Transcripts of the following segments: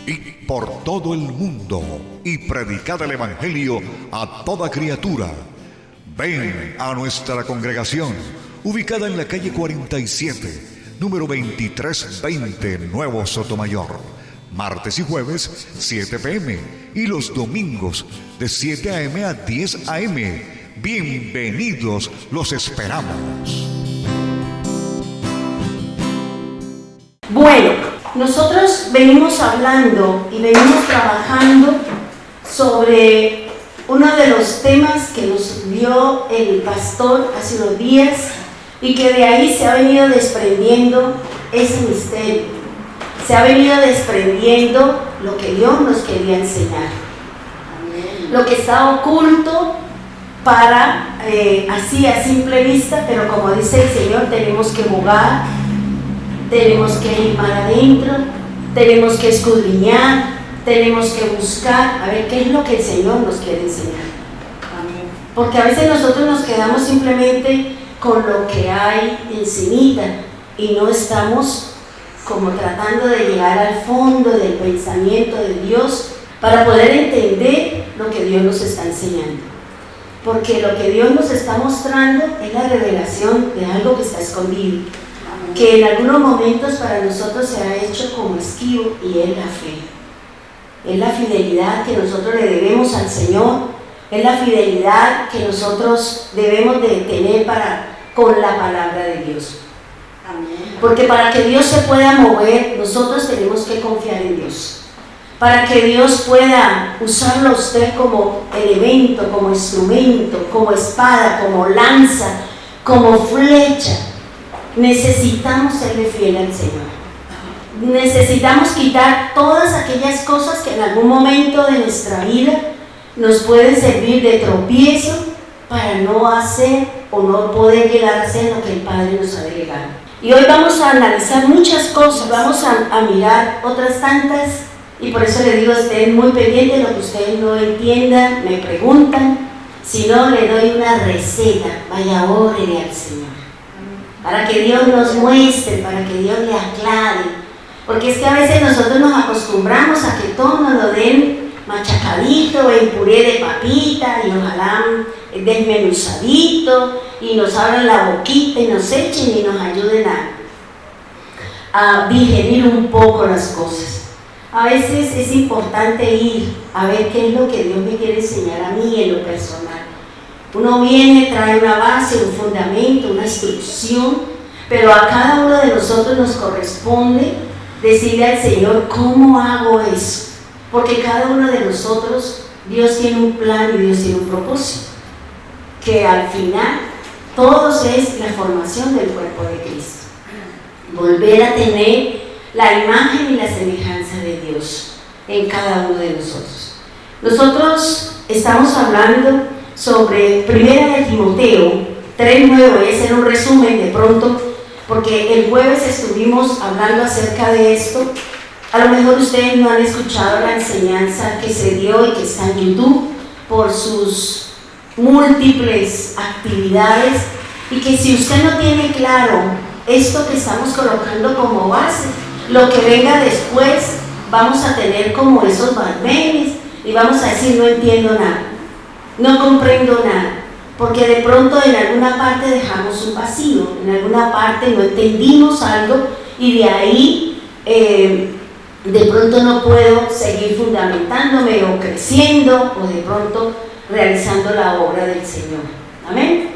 id por todo el mundo y predicad el Evangelio a toda criatura. Ven a nuestra congregación, ubicada en la calle 47, número 2320, Nuevo Sotomayor. Martes y jueves, 7 p.m. y los domingos, de 7 a.m. a 10 a.m. Bienvenidos, los esperamos. Bueno, nosotros venimos hablando y venimos trabajando sobre uno de los temas que nos dio el pastor hace unos días y que de ahí se ha venido desprendiendo ese misterio. Se ha venido desprendiendo lo que Dios nos quería enseñar. Lo que está oculto para, así a simple vista, pero como dice el Señor, tenemos que jugar, tenemos que ir para adentro, tenemos que escudriñar, tenemos que buscar, a ver qué es lo que el Señor nos quiere enseñar. Porque a veces nosotros nos quedamos simplemente con lo que hay encimita y no estamos como tratando de llegar al fondo del pensamiento de Dios para poder entender lo que Dios nos está enseñando. Porque lo que Dios nos está mostrando es la revelación de algo que está escondido, que en algunos momentos para nosotros se ha hecho como esquivo, y es la fe. Es la fidelidad que nosotros le debemos al Señor, es la fidelidad que nosotros debemos de tener con la palabra de Dios. Porque para que Dios se pueda mover, nosotros tenemos que confiar en Dios. Para que Dios pueda usarlo a usted como elemento, como instrumento, como espada, como lanza, como flecha, necesitamos serle fiel al Señor. Necesitamos quitar todas aquellas cosas que en algún momento de nuestra vida nos pueden servir de tropiezo para no hacer o no poder llegar a hacer lo que el Padre nos ha delegado. Y hoy vamos a analizar muchas cosas, vamos a mirar otras tantas, y por eso le digo a ustedes muy pendientes, lo que ustedes no entiendan, me preguntan, si no le doy una receta, vaya, órele al Señor, para que Dios nos muestre, para que Dios le aclare, porque es que a veces nosotros nos acostumbramos a que todo nos lo den machacadito, en puré de papita, y ojalá desmenuzadito, y nos abran la boquita y nos echen y nos ayuden a digerir un poco las cosas. A veces es importante ir a ver qué es lo que Dios me quiere enseñar a mí en lo personal. Uno viene, trae una base, un fundamento, una instrucción, pero a cada uno de nosotros nos corresponde decirle al Señor cómo hago eso, porque cada uno de nosotros, Dios tiene un plan y Dios tiene un propósito, que al final todos es la formación del cuerpo de Cristo, volver a tener la imagen y la semejanza de Dios en cada uno de nosotros. Nosotros estamos hablando sobre 1 de Timoteo 3:9, voy a hacer un resumen de pronto, porque el jueves estuvimos hablando acerca de esto. A lo mejor ustedes no han escuchado la enseñanza que se dio y que está en YouTube por sus múltiples actividades, y que si usted no tiene claro esto que estamos colocando como base, lo que venga después vamos a tener como esos barbenes y vamos a decir no entiendo nada, no comprendo nada, porque de pronto en alguna parte dejamos un vacío, en alguna parte no entendimos algo y de ahí de pronto no puedo seguir fundamentándome o creciendo o de pronto realizando la obra del Señor. Amén.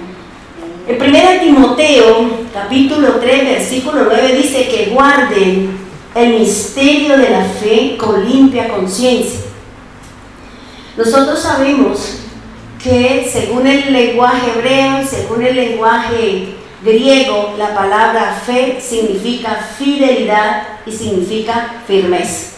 En 1 Timoteo capítulo 3 versículo 9 dice que guarden el misterio de la fe con limpia conciencia. Nosotros sabemos que según el lenguaje hebreo, según el lenguaje griego, la palabra fe significa fidelidad y significa firmeza.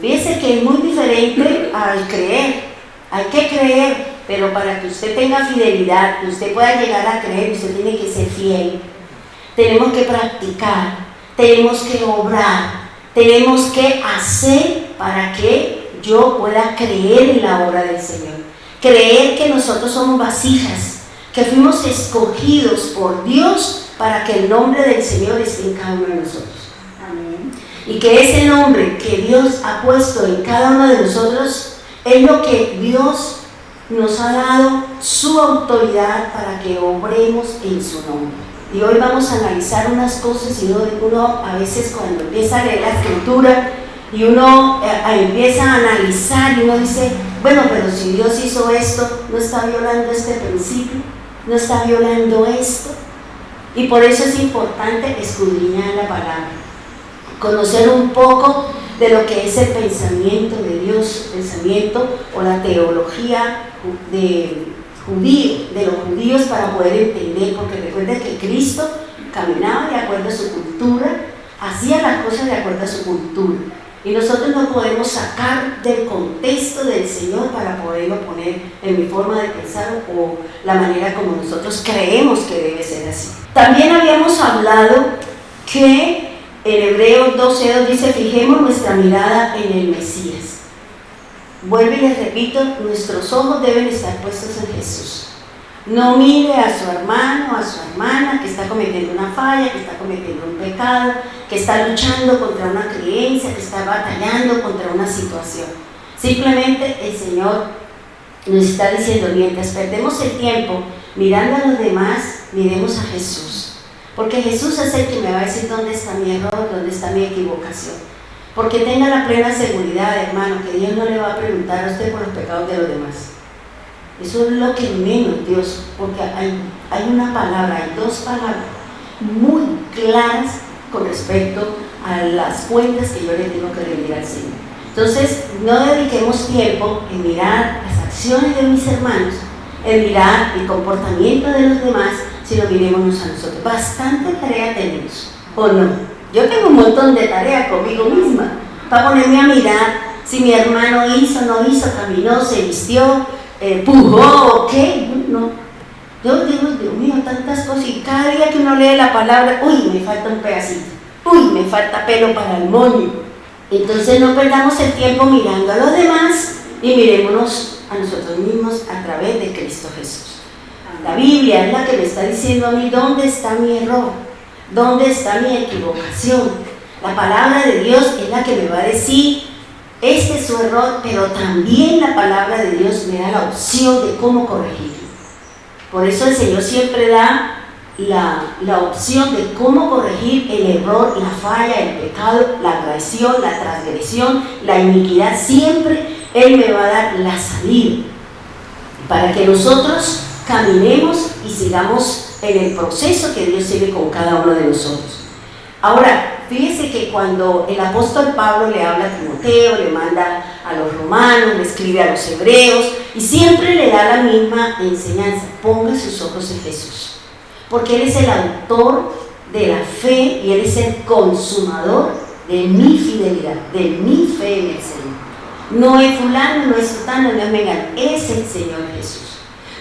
Fíjese que es muy diferente al creer. Hay que creer, pero para que usted tenga fidelidad, que usted pueda llegar a creer, usted tiene que ser fiel. Tenemos que practicar, tenemos que obrar, tenemos que hacer para que yo pueda creer en la obra del Señor. Creer que nosotros somos vasijas, que fuimos escogidos por Dios para que el nombre del Señor esté en cada uno de nosotros. Amén. Y que ese nombre que Dios ha puesto en cada uno de nosotros es lo que Dios nos ha dado, su autoridad para que obremos en su nombre. Y hoy vamos a analizar unas cosas y uno a veces cuando empieza a leer la escritura y uno empieza a analizar y uno dice, bueno, pero si Dios hizo esto, ¿no está violando este principio? ¿No está violando esto? Y por eso es importante escudriñar la palabra, conocer un poco de lo que es el pensamiento de Dios, pensamiento o la teología de los judíos para poder entender, porque recuerden que Cristo caminaba de acuerdo a su cultura, hacía las cosas de acuerdo a su cultura, y nosotros no podemos sacar del contexto del Señor para poderlo poner en mi forma de pensar o la manera como nosotros creemos que debe ser así. También habíamos hablado que en Hebreos 12:2 dice, fijemos nuestra mirada en el Mesías. Vuelvo y les repito, nuestros ojos deben estar puestos en Jesús. No mire a su hermano, a su hermana que está cometiendo una falla, que está cometiendo un pecado, que está luchando contra una creencia, que está batallando contra una situación. Simplemente el Señor nos está diciendo, mientras perdemos el tiempo mirando a los demás, miremos a Jesús. Porque Jesús es el que me va a decir dónde está mi error, dónde está mi equivocación. Porque tenga la plena seguridad, hermano, que Dios no le va a preguntar a usted por los pecados de los demás. Eso es lo que menos Dios, porque hay una palabra, hay dos palabras muy claras con respecto a las cuentas que yo le tengo que rendir al Señor. Entonces, no dediquemos tiempo en mirar las acciones de mis hermanos, en mirar el comportamiento de los demás, sino mirémonos a nosotros. Bastante tarea tenemos, ¿o no? Yo tengo un montón de tarea conmigo misma para ponerme a mirar si mi hermano hizo, no hizo, caminó, se vistió, pujó, ¿qué? No. Yo digo, Dios mío, tantas cosas, y cada día que uno lee la palabra, uy, me falta un pedacito, uy, me falta pelo para el moño. Entonces no perdamos el tiempo mirando a los demás y mirémonos a nosotros mismos a través de Cristo Jesús. La Biblia es la que me está diciendo a mí dónde está mi error, dónde está mi equivocación. La palabra de Dios es la que me va a decir, este es su error, pero también la palabra de Dios me da la opción de cómo corregirlo. Por eso el Señor siempre da la opción de cómo corregir el error, la falla, el pecado, la traición, la transgresión, la iniquidad. Siempre Él me va a dar la salida para que nosotros caminemos y sigamos en el proceso que Dios tiene con cada uno de nosotros. Ahora, fíjese que cuando el apóstol Pablo le habla a Timoteo, le manda a los romanos, le escribe a los hebreos y siempre le da la misma enseñanza: ponga sus ojos en Jesús, porque Él es el autor de la fe y Él es el consumador de mi fidelidad, de mi fe en el Señor. No es fulano, no es sutano, no es mengano, es el Señor Jesús.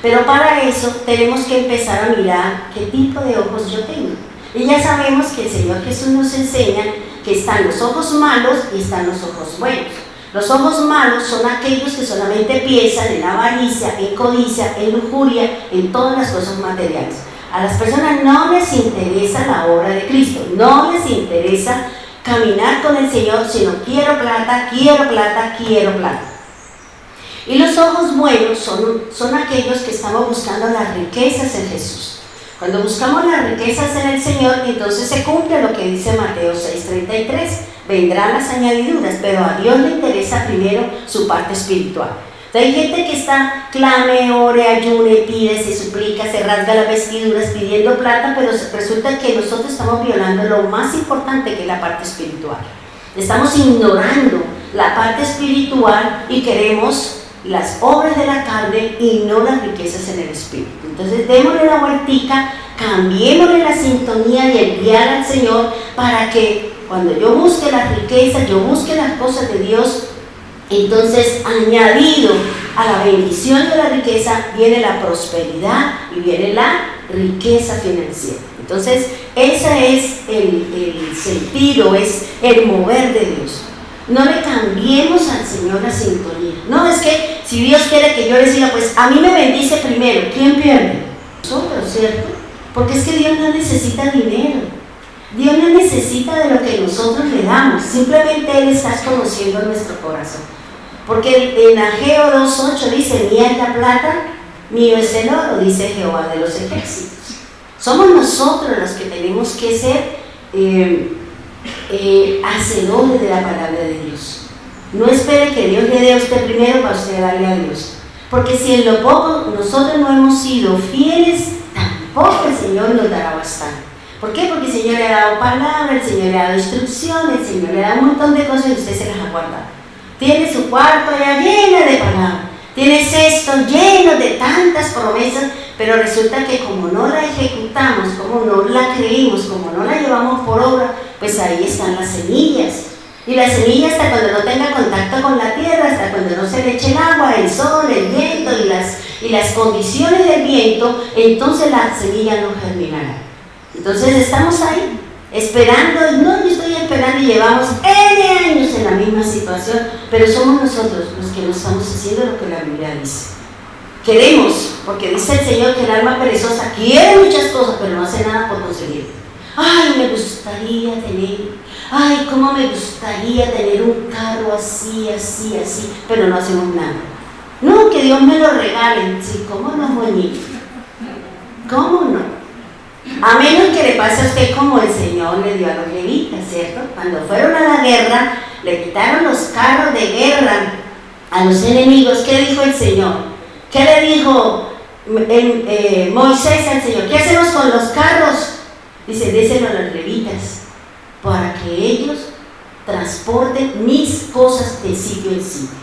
Pero para eso tenemos que empezar a mirar qué tipo de ojos yo tengo. Y ya sabemos que el Señor Jesús nos enseña que están los ojos malos y están los ojos buenos. Los ojos malos son aquellos que solamente piensan en avaricia, en codicia, en lujuria, en todas las cosas materiales. A las personas no les interesa la obra de Cristo, no les interesa caminar con el Señor, sino quiero plata, quiero plata, quiero plata. Y los ojos buenos son aquellos que estamos buscando las riquezas en Jesús. Cuando buscamos las riquezas en el Señor, entonces se cumple lo que dice Mateo 6:33. Vendrán las añadiduras, pero a Dios le interesa primero su parte espiritual. Entonces, hay gente que está, clame, ore, ayune, pide, se suplica, se rasga las vestiduras pidiendo plata, pero resulta que nosotros estamos violando lo más importante, que es la parte espiritual. Estamos ignorando la parte espiritual y queremos las obras de la carne y no las riquezas en el espíritu. Entonces démosle la vueltica, cambiémosle la sintonía y el dial al Señor, para que cuando yo busque las riquezas, yo busque las cosas de Dios, entonces añadido a la bendición de la riqueza viene la prosperidad y viene la riqueza financiera. Entonces ese es el sentido, es el mover de Dios. No le cambiemos al Señor la sintonía. No, es que si Dios quiere que yo les diga, pues a mí me bendice primero, ¿quién pierde? Nosotros, ¿cierto? Porque es que Dios no necesita dinero. Dios no necesita de lo que nosotros le damos, simplemente Él está conociendo nuestro corazón. Porque en Ageo 2:8 dice, mía es la plata, mío es el oro, dice Jehová de los ejércitos. Somos nosotros los que tenemos que ser hacedores de la palabra de Dios. No espere que Dios le dé a usted primero para usted darle a Dios. Porque si en lo poco nosotros no hemos sido fieles, tampoco el Señor nos dará bastante. ¿Por qué? Porque el Señor le ha dado palabra, el Señor le ha dado instrucciones, el Señor le ha dado un montón de cosas y usted se las ha guardado. Tiene su cuarto ya lleno de palabras, tiene cesto lleno de tantas promesas, pero resulta que como no la ejecutamos, como no la creímos, como no la llevamos por obra, pues ahí están las semillas. Y la semilla hasta cuando no tenga contacto con la tierra, hasta cuando no se le eche el agua, el sol, el viento y las condiciones del viento, entonces la semilla no germinará. Entonces estamos ahí, esperando, no, yo estoy esperando y llevamos N años en la misma situación, pero somos nosotros los que no estamos haciendo lo que la Biblia dice. Queremos, porque dice el Señor que el alma perezosa quiere muchas cosas, pero no hace nada por conseguir. Ay, me gustaría cómo me gustaría tener un carro así, así, así, pero no hacemos nada. No, que Dios me lo regale. Sí, ¿cómo no, moñito? ¿Cómo no? A menos que le pase a usted como el Señor le dio a los levitas, ¿cierto? Cuando fueron a la guerra, le quitaron los carros de guerra a los enemigos. ¿Qué dijo el Señor? ¿Qué le dijo Moisés al Señor? ¿Qué hacemos con los carros? Dice, déselo a los levitas, para que ellos transporten mis cosas de sitio en sitio.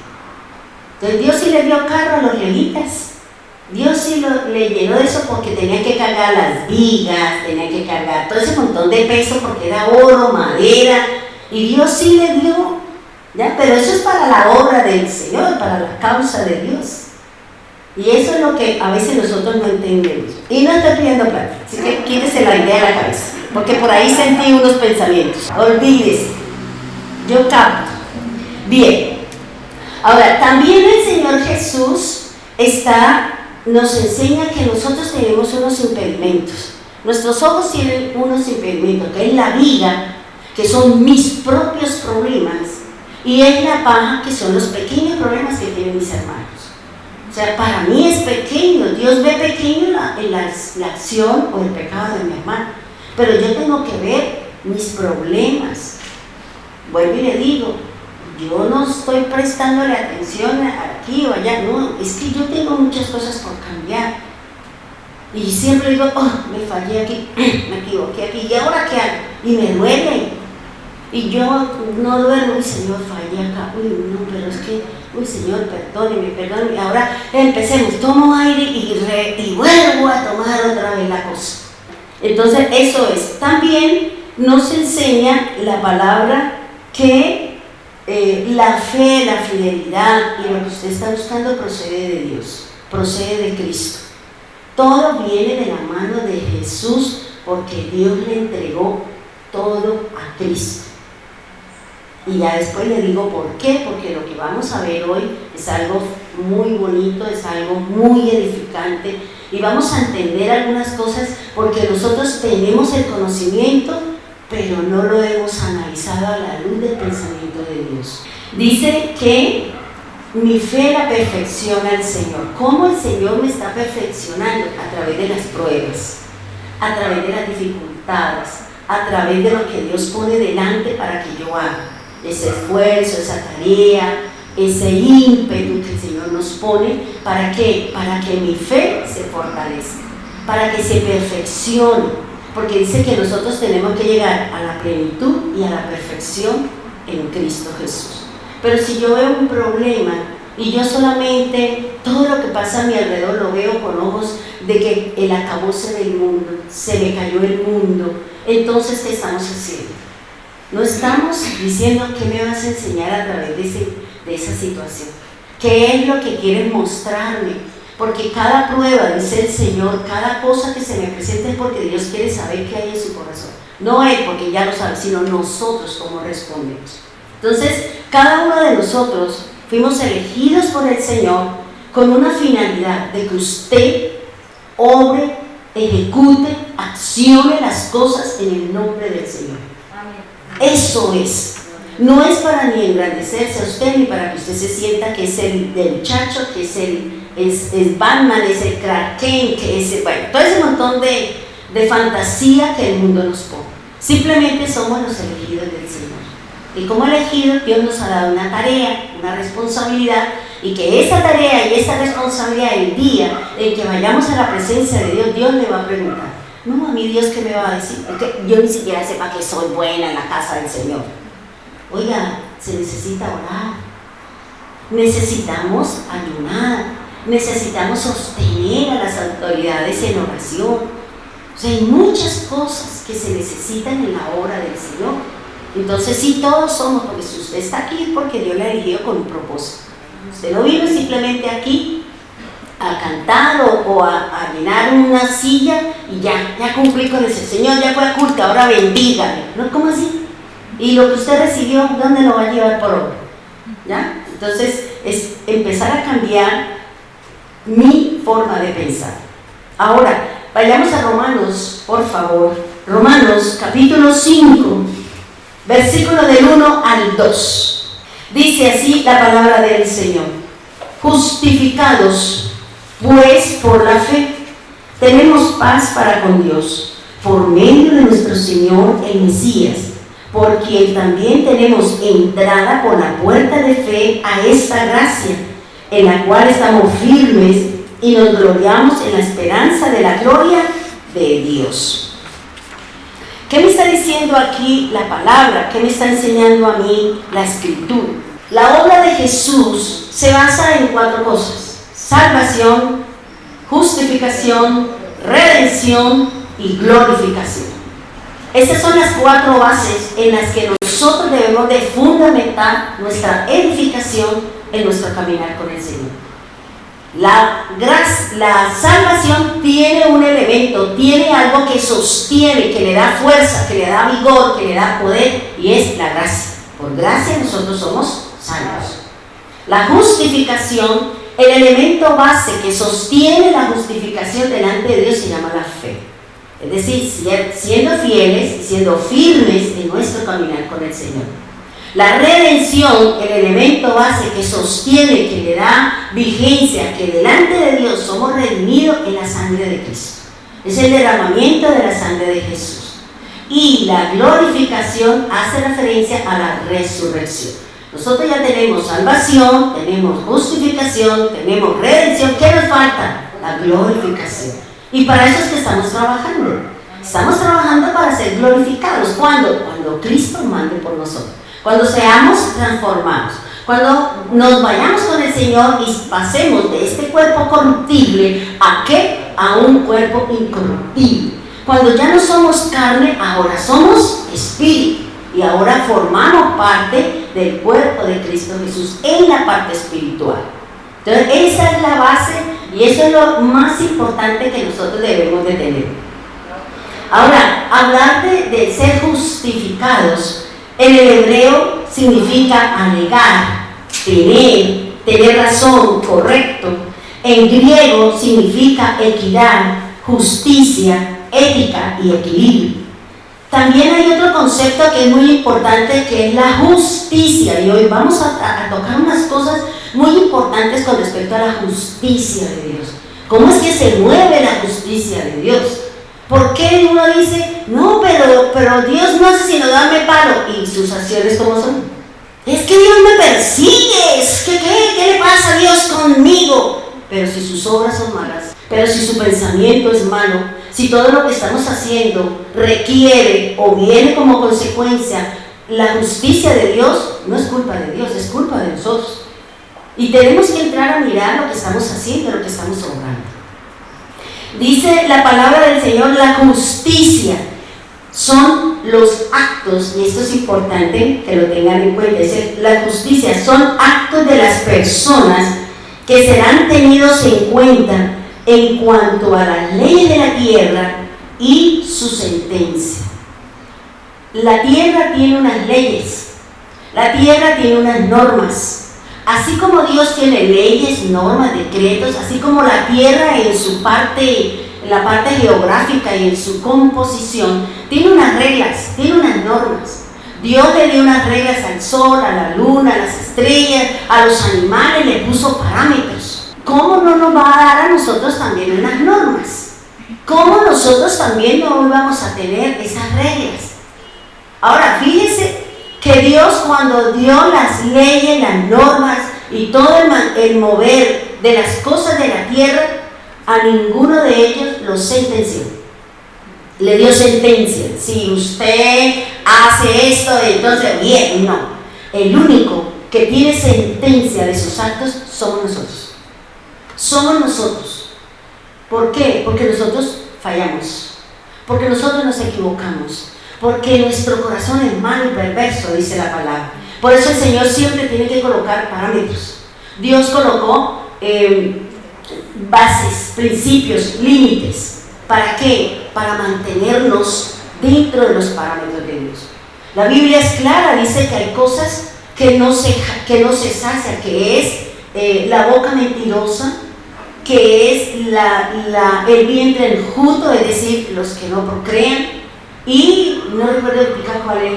Entonces Dios sí le dio carro a los levitas. Dios sí le llenó de eso porque tenía que cargar las vigas, tenía que cargar todo ese montón de peso porque era oro, madera, y Dios sí le dio, ¿ya? Pero eso es para la obra del Señor, para la causa de Dios. Y eso es lo que a veces nosotros no entendemos. Y no estoy pidiendo plata, así que quítese la idea de la cabeza, porque por ahí sentí unos pensamientos. Olvídese, yo capto. Bien, ahora también el Señor Jesús nos enseña que nosotros tenemos unos impedimentos. Nuestros ojos tienen unos impedimentos, que es la viga, que son mis propios problemas, y es la paja, que son los pequeños problemas que tienen mis hermanos. O sea, para mí es pequeño, Dios ve pequeño la acción o el pecado de mi hermano, pero yo tengo que ver mis problemas. Vuelvo y le digo, yo no estoy prestándole atención aquí o allá, no, es que yo tengo muchas cosas por cambiar. Y siempre digo, me fallé aquí, me equivoqué aquí, ¿y ahora qué hago? Y me duele. Y yo no duermo, uy Señor, fallé acá, uy no, pero es que, uy Señor, perdóneme. Ahora empecemos, tomo aire y vuelvo a tomar otra vez la cosa. Entonces eso es. También nos enseña la palabra que la fe, la fidelidad y lo que usted está buscando procede de Dios, procede de Cristo. Todo viene de la mano de Jesús porque Dios le entregó todo a Cristo. Y ya después le digo por qué, porque lo que vamos a ver hoy es algo muy bonito, es algo muy edificante y vamos a entender algunas cosas porque nosotros tenemos el conocimiento, pero no lo hemos analizado a la luz del pensamiento de Dios. Dice que mi fe la perfecciona el Señor. ¿Cómo el Señor me está perfeccionando? A través de las pruebas, a través de las dificultades, a través de lo que Dios pone delante para que yo haga. Ese esfuerzo, esa tarea, ese ímpetu que el Señor nos pone, ¿para qué? Para que mi fe se fortalezca, para que se perfeccione, porque dice que nosotros tenemos que llegar a la plenitud y a la perfección en Cristo Jesús. Pero si yo veo un problema y yo solamente todo lo que pasa a mi alrededor lo veo con ojos de que el acabose del mundo, se me cayó el mundo, entonces ¿qué estamos haciendo? No estamos diciendo qué me vas a enseñar a través de esa situación, qué es lo que quieres mostrarme, porque cada prueba, dice el Señor, cada cosa que se me presenta es porque Dios quiere saber qué hay en su corazón. No Él porque ya lo sabe, sino nosotros cómo respondemos. Entonces, cada uno de nosotros fuimos elegidos por el Señor con una finalidad de que usted obre ejecute, accione las cosas en el nombre del Señor. Eso es. No es para ni engrandecerse a usted, ni para que usted se sienta que es el del muchacho, que es Batman, es el Clark Kent, que es bueno, todo ese montón de fantasía que el mundo nos pone. Simplemente somos los elegidos del Señor. Y como elegidos, Dios nos ha dado una tarea, una responsabilidad, y que esa tarea y esa responsabilidad, el día en que vayamos a la presencia de Dios, Dios le va a preguntar: no, a mí Dios, ¿qué me va a decir? Porque yo ni siquiera sepa que soy buena en la casa del Señor. Oiga, se necesita orar, necesitamos ayunar, necesitamos sostener a las autoridades en oración. O sea, hay muchas cosas que se necesitan en la obra del Señor. Entonces sí, todos somos, porque si usted está aquí es porque Dios le ha elegido con un propósito. Usted no vino simplemente aquí a cantar o a llenar una silla y ya cumplí con ese Señor, ya fue a culto, ahora bendígame. ¿No? ¿Cómo así? Y lo que usted recibió, ¿dónde lo va a llevar por obra? ¿Ya? Entonces es empezar a cambiar mi forma de pensar. Ahora, vayamos a Romanos, por favor. Romanos capítulo 5, versículo del 1 al 2. Dice así la palabra del Señor: justificados pues por la fe, tenemos paz para con Dios, por medio de nuestro Señor el Mesías, por quien también tenemos entrada por la puerta de fe a esta gracia, en la cual estamos firmes y nos gloriamos en la esperanza de la gloria de Dios. ¿Qué me está diciendo aquí la palabra? ¿Qué me está enseñando a mí la Escritura? La obra de Jesús se basa en 4 cosas: salvación, justificación, redención y glorificación. Estas son las 4 bases en las que nosotros debemos de fundamentar nuestra edificación en nuestro caminar con el Señor. La salvación tiene un elemento, tiene algo que sostiene, que le da fuerza, que le da vigor, que le da poder, y es la gracia. Por gracia nosotros somos salvos. La justificación, el elemento base que sostiene la justificación delante de Dios, se llama la fe. Es decir, siendo fieles y siendo firmes en nuestro caminar con el Señor. La redención, el elemento base que sostiene, que le da vigencia, que delante de Dios somos redimidos en la sangre de Cristo. Es el derramamiento de la sangre de Jesús. Y la glorificación hace referencia a la resurrección. Nosotros ya tenemos salvación, tenemos justificación, tenemos redención. ¿Qué nos falta? La glorificación. Y para eso es que estamos trabajando. Estamos trabajando para ser glorificados. ¿Cuándo? Cuando Cristo mande por nosotros. Cuando seamos transformados. Cuando nos vayamos con el Señor y pasemos de este cuerpo corruptible ¿a qué? A un cuerpo incorruptible. Cuando ya no somos carne, ahora somos espíritu. Y ahora formamos parte del cuerpo de Cristo Jesús en la parte espiritual. Entonces esa es la base y eso es lo más importante que nosotros debemos de tener. Ahora, hablar de ser justificados en el hebreo significa alegar, tener razón, correcto. En griego significa equidad, justicia, ética y equilibrio. También hay otro concepto que es muy importante, que es la justicia, y hoy vamos a tocar unas cosas muy importantes con respecto a la justicia de Dios. ¿Cómo es que se mueve la justicia de Dios? ¿Por qué uno dice, no, pero Dios no hace sino darme palo? ¿Y sus acciones cómo son? Es que Dios me persigue, ¿qué le pasa a Dios conmigo? Pero si sus obras son malas, pero si su pensamiento es malo, si todo lo que estamos haciendo requiere o viene como consecuencia la justicia de Dios, no es culpa de Dios, es culpa de nosotros. Y tenemos que entrar a mirar lo que estamos haciendo, lo que estamos obrando. Dice la palabra del Señor, la justicia son los actos, y esto es importante que lo tengan en cuenta, la justicia son actos de las personas que serán tenidos en cuenta en cuanto a las leyes de la tierra y su sentencia. La tierra tiene unas leyes, la tierra tiene unas normas. Así como Dios tiene leyes, normas, decretos, así como la tierra en su parte en la parte geográfica y en su composición, tiene unas reglas, tiene unas normas. Dios le dio unas reglas al sol, a la luna, a las estrellas, a los animales, le puso parámetros. ¿Cómo no nos va a dar a nosotros también unas normas? ¿Cómo nosotros también no vamos a tener esas reglas? Ahora, fíjense que Dios, cuando dio las leyes, las normas y todo el mover de las cosas de la tierra, a ninguno de ellos los sentenció. Le dio sentencia. Si usted hace esto, entonces bien, no. El único que tiene sentencia de sus actos somos nosotros. Somos nosotros. ¿Por qué? Porque nosotros fallamos. Porque nosotros nos equivocamos. Porque nuestro corazón es malo y perverso, dice la palabra. Por eso el Señor siempre tiene que colocar parámetros. Dios colocó bases, principios, límites. ¿Para qué? Para mantenernos dentro de los parámetros de Dios. La Biblia es clara, dice que hay cosas que no se sacian, que es la boca mentirosa, que es el vientre enjuto, es decir, los que no procrean, y no recuerdo explicar cuál es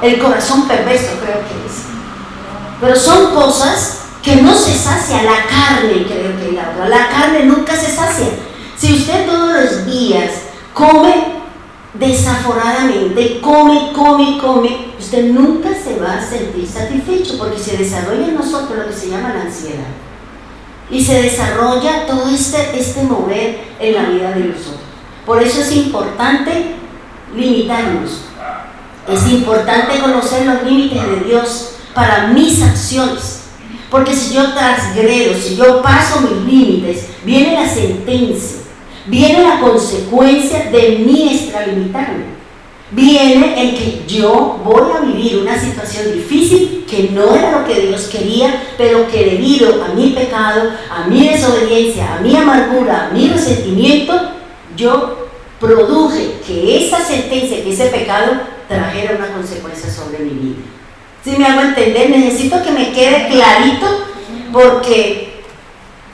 el corazón perverso, creo que es. Pero son cosas que no se sacia, la carne, creo que es la otra. La carne nunca se sacia. Si usted todos los días come desaforadamente, come, usted nunca se va a sentir satisfecho, porque se desarrolla en nosotros lo que se llama la ansiedad. Y se desarrolla todo este mover en la vida de nosotros. Por eso es importante limitarnos. Es importante conocer los límites de Dios para mis acciones. Porque si yo transgredo, si yo paso mis límites, viene la sentencia, viene la consecuencia de mi extralimitarme. Viene el que yo voy a vivir una situación difícil que no era lo que Dios quería, pero que debido a mi pecado, a mi desobediencia, a mi amargura, a mi resentimiento, yo produje que esa sentencia, que ese pecado trajera una consecuencia sobre mi vida. ¿Sí me hago entender? Necesito que me quede clarito, porque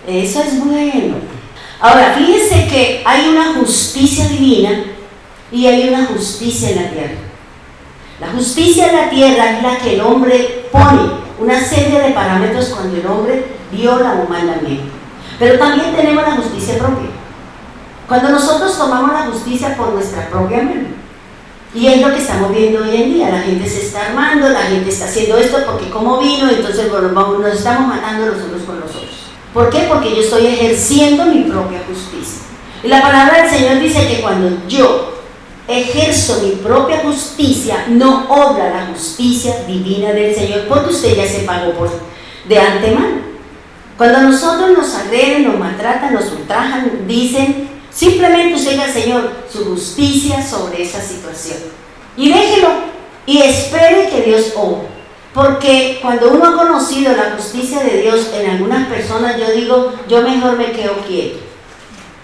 eso es bueno. Ahora, fíjense que hay una justicia divina y hay una justicia en la tierra. La justicia en la tierra es la que el hombre pone una serie de parámetros cuando el hombre viola un mandamiento. Pero también tenemos la justicia propia. Cuando nosotros tomamos la justicia por nuestra propia mano. Y es lo que estamos viendo hoy en día. La gente se está armando, la gente está haciendo esto porque como vino, entonces nos estamos matando los unos con los otros. ¿Por qué? Porque yo estoy ejerciendo mi propia justicia. Y la palabra del Señor dice que cuando yo ejerzo mi propia justicia, no obra la justicia divina del Señor, porque usted ya se pagó de antemano. Cuando nosotros nos agreden, nos maltratan, nos ultrajan, dicen, simplemente usted diga, Señor, su justicia sobre esa situación. Y déjelo y espere que Dios obre. Porque cuando uno ha conocido la justicia de Dios en algunas personas, yo digo, yo mejor me quedo quieto.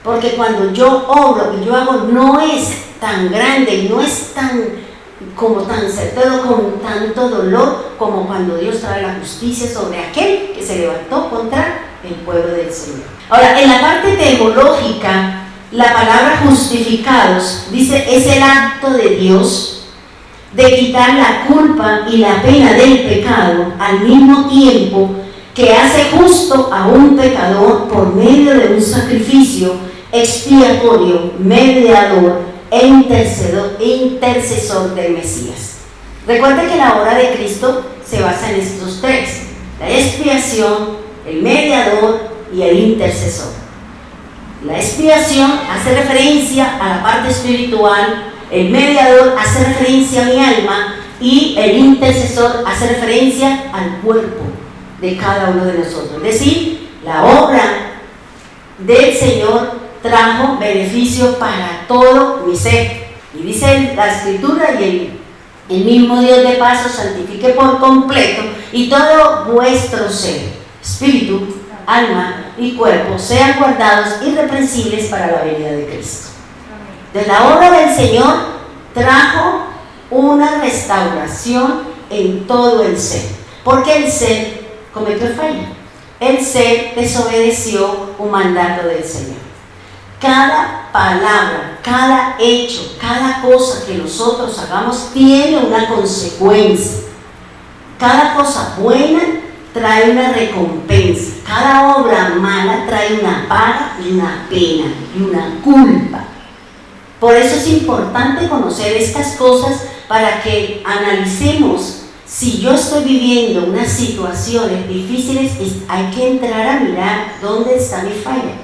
Porque cuando yo obro y yo hago, no es tan grande, no es tan certero, con tanto dolor, como cuando Dios trae la justicia sobre aquel que se levantó contra el pueblo del Señor. Ahora, en la parte teológica, la palabra justificados dice, es el acto de Dios de quitar la culpa y la pena del pecado al mismo tiempo que hace justo a un pecador por medio de un sacrificio expiatorio, mediador e intercesor del Mesías. Recuerden que la obra de Cristo se basa en estos tres: la expiación, el mediador y el intercesor. La expiación hace referencia a la parte espiritual, el mediador hace referencia a mi alma y el intercesor hace referencia al cuerpo de cada uno de nosotros. Es decir, la obra del Señor trajo beneficio para todo mi ser. Y dice la Escritura, y el mismo Dios de paz os santifique por completo, y todo vuestro ser, espíritu, alma y cuerpo sean guardados irreprensibles para la venida de Cristo. De la obra del Señor trajo una restauración en todo el ser, porque el ser cometió falla, el ser desobedeció un mandato del Señor. Cada palabra, cada hecho, cada cosa que nosotros hagamos tiene una consecuencia. Cada cosa buena trae una recompensa. Cada obra mala trae una paga y una pena y una culpa. Por eso es importante conocer estas cosas para que analicemos. Si yo estoy viviendo unas situaciones difíciles, hay que entrar a mirar dónde está mi falla,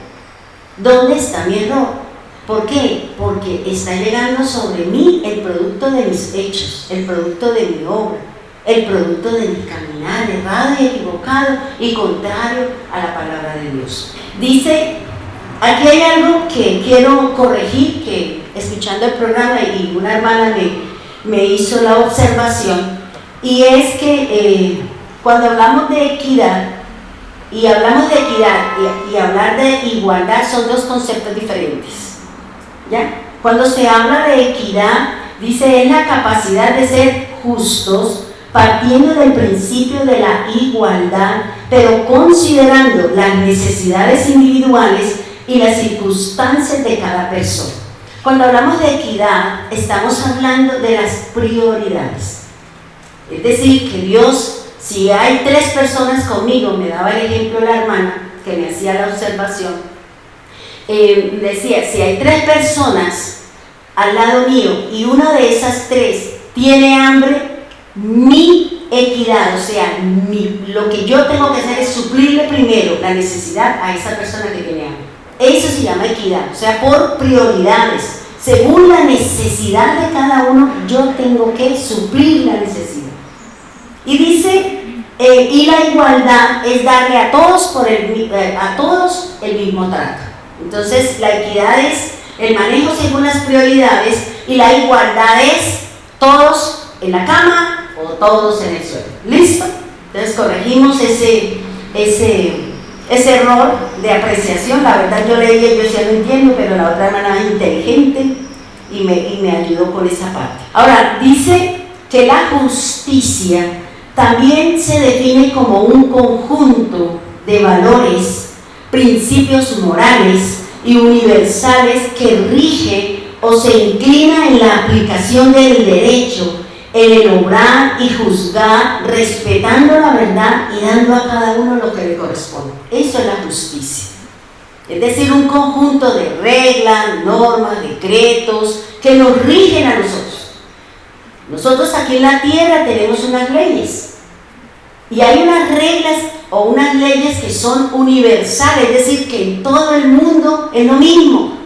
dónde está mi error. ¿Por qué? Porque está llegando sobre mí el producto de mis hechos, el producto de mi obra, el producto de mi caminar errado y equivocado y contrario a la palabra de Dios. Dice, aquí hay algo que quiero corregir, que escuchando el programa y una hermana me hizo la observación, y es que cuando hablamos de equidad y hablamos de equidad y hablar de igualdad son dos conceptos diferentes, ¿ya? Cuando se habla de equidad, dice, es la capacidad de ser justos partiendo del principio de la igualdad, pero considerando las necesidades individuales y las circunstancias de cada persona. Cuando hablamos de equidad, estamos hablando de las prioridades. Es decir, que Dios, si hay 3 personas conmigo, me daba el ejemplo la hermana que me hacía la observación, decía, si hay 3 personas al lado mío y una de esas 3 tiene hambre, mi equidad, o sea, lo que yo tengo que hacer es suplirle primero la necesidad a esa persona que tiene hambre. Eso se llama equidad, o sea, por prioridades. Según la necesidad de cada uno, yo tengo que suplir la necesidad. Y dice, y la igualdad es darle a todos el mismo trato. Entonces, la equidad es el manejo según las prioridades y la igualdad es todos en la cama o todos en el suelo. ¿Listo? Entonces, corregimos ese error de apreciación. La verdad, yo leía y yo decía, no entiendo, pero la otra hermana es inteligente y me ayudó con esa parte. Ahora, dice que la justicia también se define como un conjunto de valores, principios morales y universales que rige o se inclina en la aplicación del derecho, en el obrar y juzgar, respetando la verdad y dando a cada uno lo que le corresponde. Eso es la justicia. Es decir, un conjunto de reglas, normas, decretos que nos rigen a nosotros. Nosotros aquí en la tierra tenemos unas leyes y hay unas reglas o unas leyes que son universales, es decir, que en todo el mundo es lo mismo.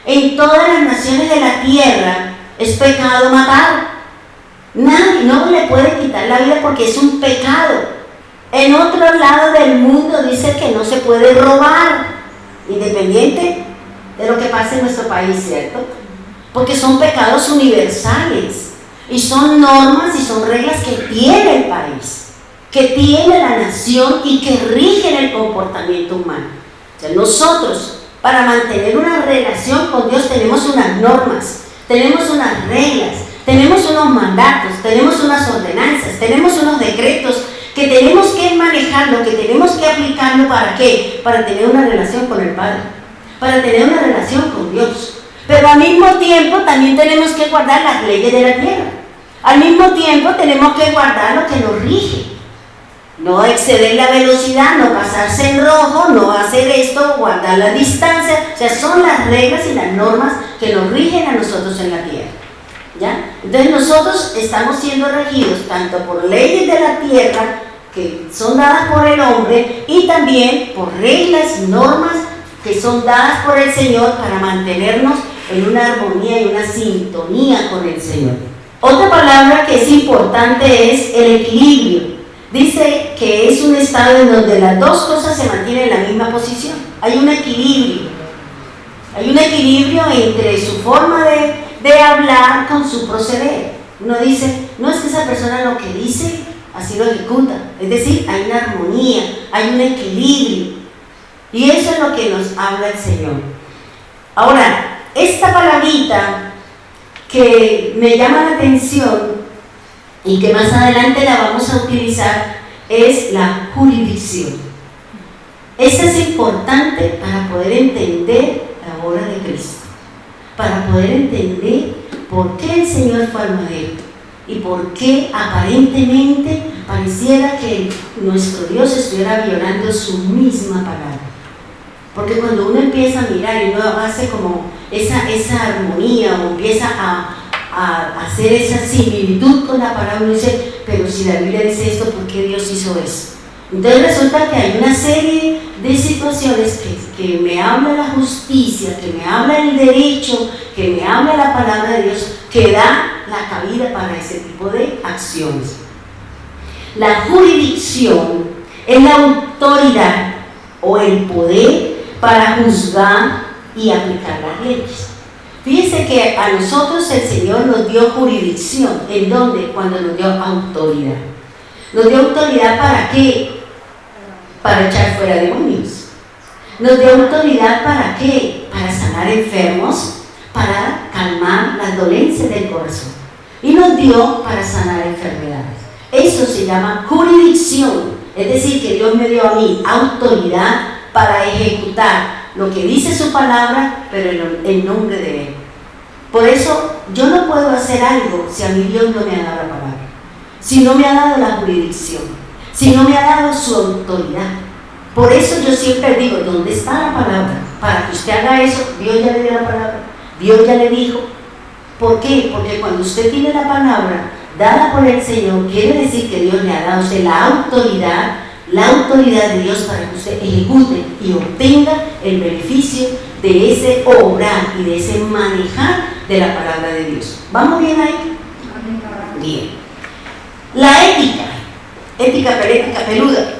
En todas las naciones de la tierra es pecado matar. Nadie, no le puede quitar la vida porque es un pecado. En otro lado del mundo dice que no se puede robar, independiente de lo que pase en nuestro país, ¿cierto? Porque son pecados universales. Y son normas y son reglas que tiene el país, que tiene la nación y que rigen el comportamiento humano. O sea, nosotros, para mantener una relación con Dios, tenemos unas normas, tenemos unas reglas, tenemos unos mandatos, tenemos unas ordenanzas, tenemos unos decretos que tenemos que manejarlo, que tenemos que aplicarlo. ¿Para qué? Para tener una relación con el Padre, para tener una relación con Dios. Pero al mismo tiempo también tenemos que guardar las leyes de la tierra. Al mismo tiempo tenemos que guardar lo que nos rige. No exceder la velocidad, no pasarse en rojo, no hacer esto, guardar la distancia. O sea, son las reglas y las normas que nos rigen a nosotros en la tierra. ¿Ya? Entonces nosotros estamos siendo regidos tanto por leyes de la tierra que son dadas por el hombre y también por reglas y normas que son dadas por el Señor para mantenernos en una armonía y una sintonía con el Señor. Otra palabra que es importante es el equilibrio. Dice que es un estado en donde las dos cosas se mantienen en la misma posición. Hay un equilibrio. Hay un equilibrio entre su forma de hablar con su proceder. Uno dice, no es que esa persona lo que dice, así lo ejecuta. Es decir, hay una armonía, hay un equilibrio. Y eso es lo que nos habla el Señor. Ahora, esta palabrita que me llama la atención y que más adelante la vamos a utilizar es la jurisdicción. Esta es importante para poder entender la obra de Cristo. para poder entender por qué el Señor fue al madero y por qué aparentemente pareciera que nuestro Dios estuviera violando su misma palabra. Porque cuando uno empieza a mirar y uno hace como esa armonía o empieza a hacer esa similitud con la palabra, uno dice, pero si la Biblia dice esto, ¿por qué Dios hizo eso? Entonces resulta que hay una serie de situaciones que me habla la justicia, que me habla el derecho, que me habla la palabra de Dios, que da la cabida para ese tipo de acciones. La jurisdicción es la autoridad o el poder para juzgar y aplicar las leyes. Fíjense que a nosotros el Señor nos dio jurisdicción. ¿En dónde? Cuando nos dio autoridad. Nos dio autoridad ¿para qué? Para echar fuera demonios. Nos dio autoridad ¿para qué? Para sanar enfermos, para calmar las dolencias del corazón. Y nos dio para sanar enfermedades. Eso se llama jurisdicción. Es decir, que Dios me dio a mí autoridad para ejecutar lo que dice su palabra, pero en nombre de Él. Por eso yo no puedo hacer algo si a mí Dios no me ha dado la palabra, si no me ha dado la jurisdicción, si no me ha dado su autoridad. Por eso yo siempre digo, ¿dónde está la palabra? Para que usted haga eso, Dios ya le dio la palabra, Dios ya le dijo. ¿Por qué? Porque cuando usted tiene la palabra dada por el Señor, quiere decir que Dios le ha dado a usted la autoridad de Dios para que usted ejecute y obtenga el beneficio de ese obrar y de ese manejar de la palabra de Dios. ¿Vamos bien ahí? Bien. La ética peluda,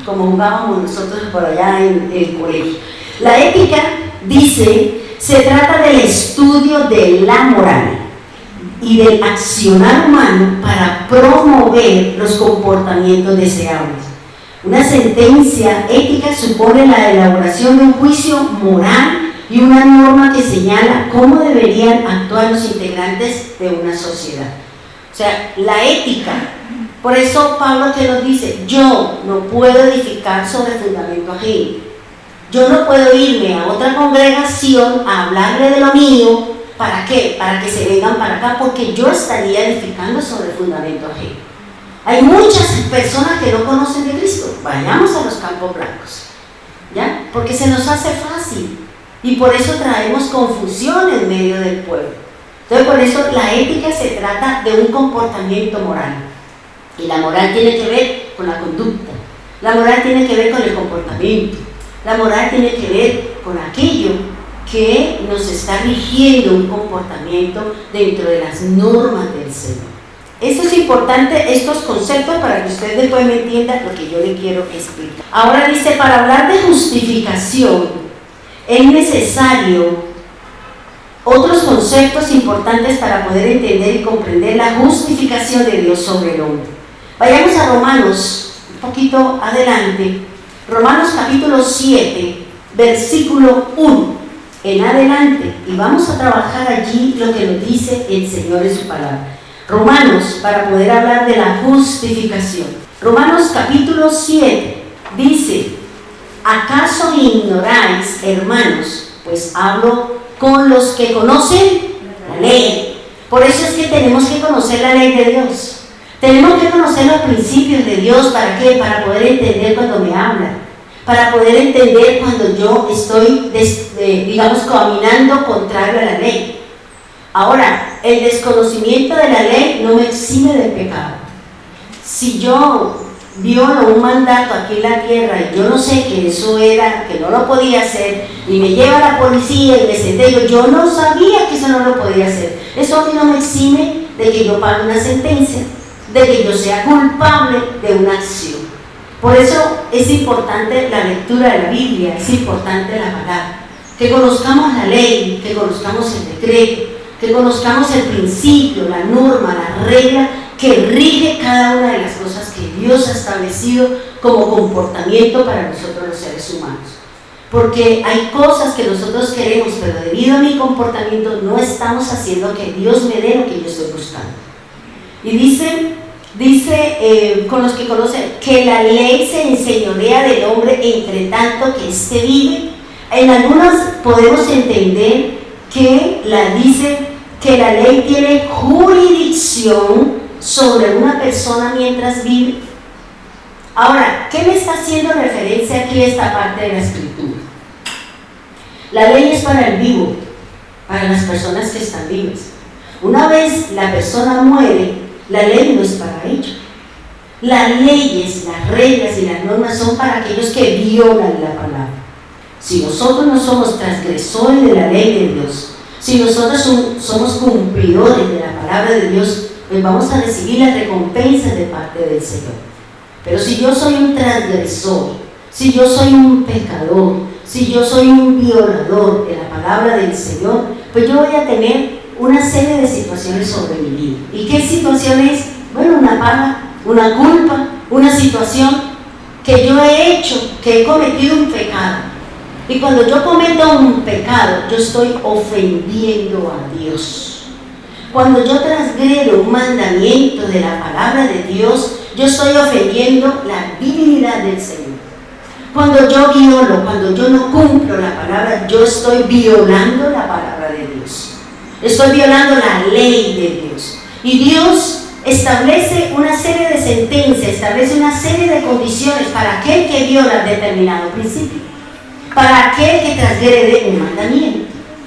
como jugábamos nosotros por allá en el colegio. La ética, dice, se trata del estudio de la moral y del accionar humano para promover los comportamientos deseables. Una sentencia ética supone la elaboración de un juicio moral y una norma que señala cómo deberían actuar los integrantes de una sociedad. O sea, la ética. Por eso Pablo que nos dice, yo no puedo edificar sobre fundamento ajeno. Yo no puedo irme a otra congregación a hablarle de lo mío. ¿Para qué? Para que se vengan para acá, porque yo estaría edificando sobre fundamento ajeno. Hay muchas personas que no conocen de Cristo. Vayamos a los campos blancos, ¿ya? Porque se nos hace fácil y por eso traemos confusión en medio del pueblo. Entonces, por eso la ética se trata de un comportamiento moral. Y la moral tiene que ver con la conducta. La moral tiene que ver con el comportamiento. La moral tiene que ver con aquello que nos está rigiendo un comportamiento dentro de las normas del Señor. Eso es importante, estos conceptos, para que usted después me entienda lo que yo le quiero explicar. Ahora dice, para hablar de justificación es necesario otros conceptos importantes para poder entender y comprender la justificación de Dios sobre el hombre. Vayamos a Romanos, un poquito adelante. Romanos capítulo 7, versículo 1 en adelante. Y vamos a trabajar allí lo que nos dice el Señor en su palabra. Romanos, para poder hablar de la justificación. Romanos capítulo 7 dice, ¿acaso ignoráis, hermanos? Pues hablo con los que conocen la ley. Por eso es que tenemos que conocer la ley de Dios. Tenemos que conocer los principios de Dios. ¿Para qué? Para poder entender cuando me hablan. Para poder entender cuando yo estoy, digamos, caminando contrario a la ley. Ahora, el desconocimiento de la ley no me exime del pecado. Si yo violo un mandato aquí en la tierra y yo no sé que eso era, que no lo podía hacer, y me lleva la policía y me sentencio, yo no sabía que eso no lo podía hacer. Eso a mí no me exime de que yo pague una sentencia, de que yo sea culpable de una acción. Por eso es importante la lectura de la Biblia, es importante la palabra, que conozcamos la ley, que conozcamos el decreto, que conozcamos el principio, la norma, la regla que rige cada una de las cosas que Dios ha establecido como comportamiento para nosotros los seres humanos. Porque hay cosas que nosotros queremos, pero debido a mi comportamiento no estamos haciendo que Dios me dé lo que yo estoy buscando. Y dice con los que conocen que la ley se enseñorea del hombre entre tanto que éste vive. En algunas podemos entender que dice que la ley tiene jurisdicción sobre una persona mientras vive. Ahora, ¿qué me está haciendo referencia aquí esta parte de la escritura? La ley es para el vivo, para las personas que están vivas. Una vez la persona muere, la ley no es para ellos. Las leyes, las reglas y las normas son para aquellos que violan la palabra. Si nosotros no somos transgresores de la ley de Dios, si nosotros somos cumplidores de la palabra de Dios, pues vamos a recibir las recompensas de parte del Señor. Pero si yo soy un transgresor, si yo soy un pecador, si yo soy un violador de la palabra del Señor, pues yo voy a tener una serie de situaciones sobre mi vida. ¿Y qué situación es? Bueno, una paga, una culpa, una situación que yo he hecho, que he cometido un pecado. Y cuando yo cometo un pecado, yo estoy ofendiendo a Dios. Cuando yo transgredo un mandamiento de la palabra de Dios, yo estoy ofendiendo la divinidad del Señor. Cuando yo violo, cuando yo no cumplo la palabra, yo estoy violando la palabra de Dios. Estoy violando la ley de Dios. Y Dios establece una serie de sentencias, establece una serie de condiciones para aquel que viola determinado principio, para aquel que transgrede un mandamiento,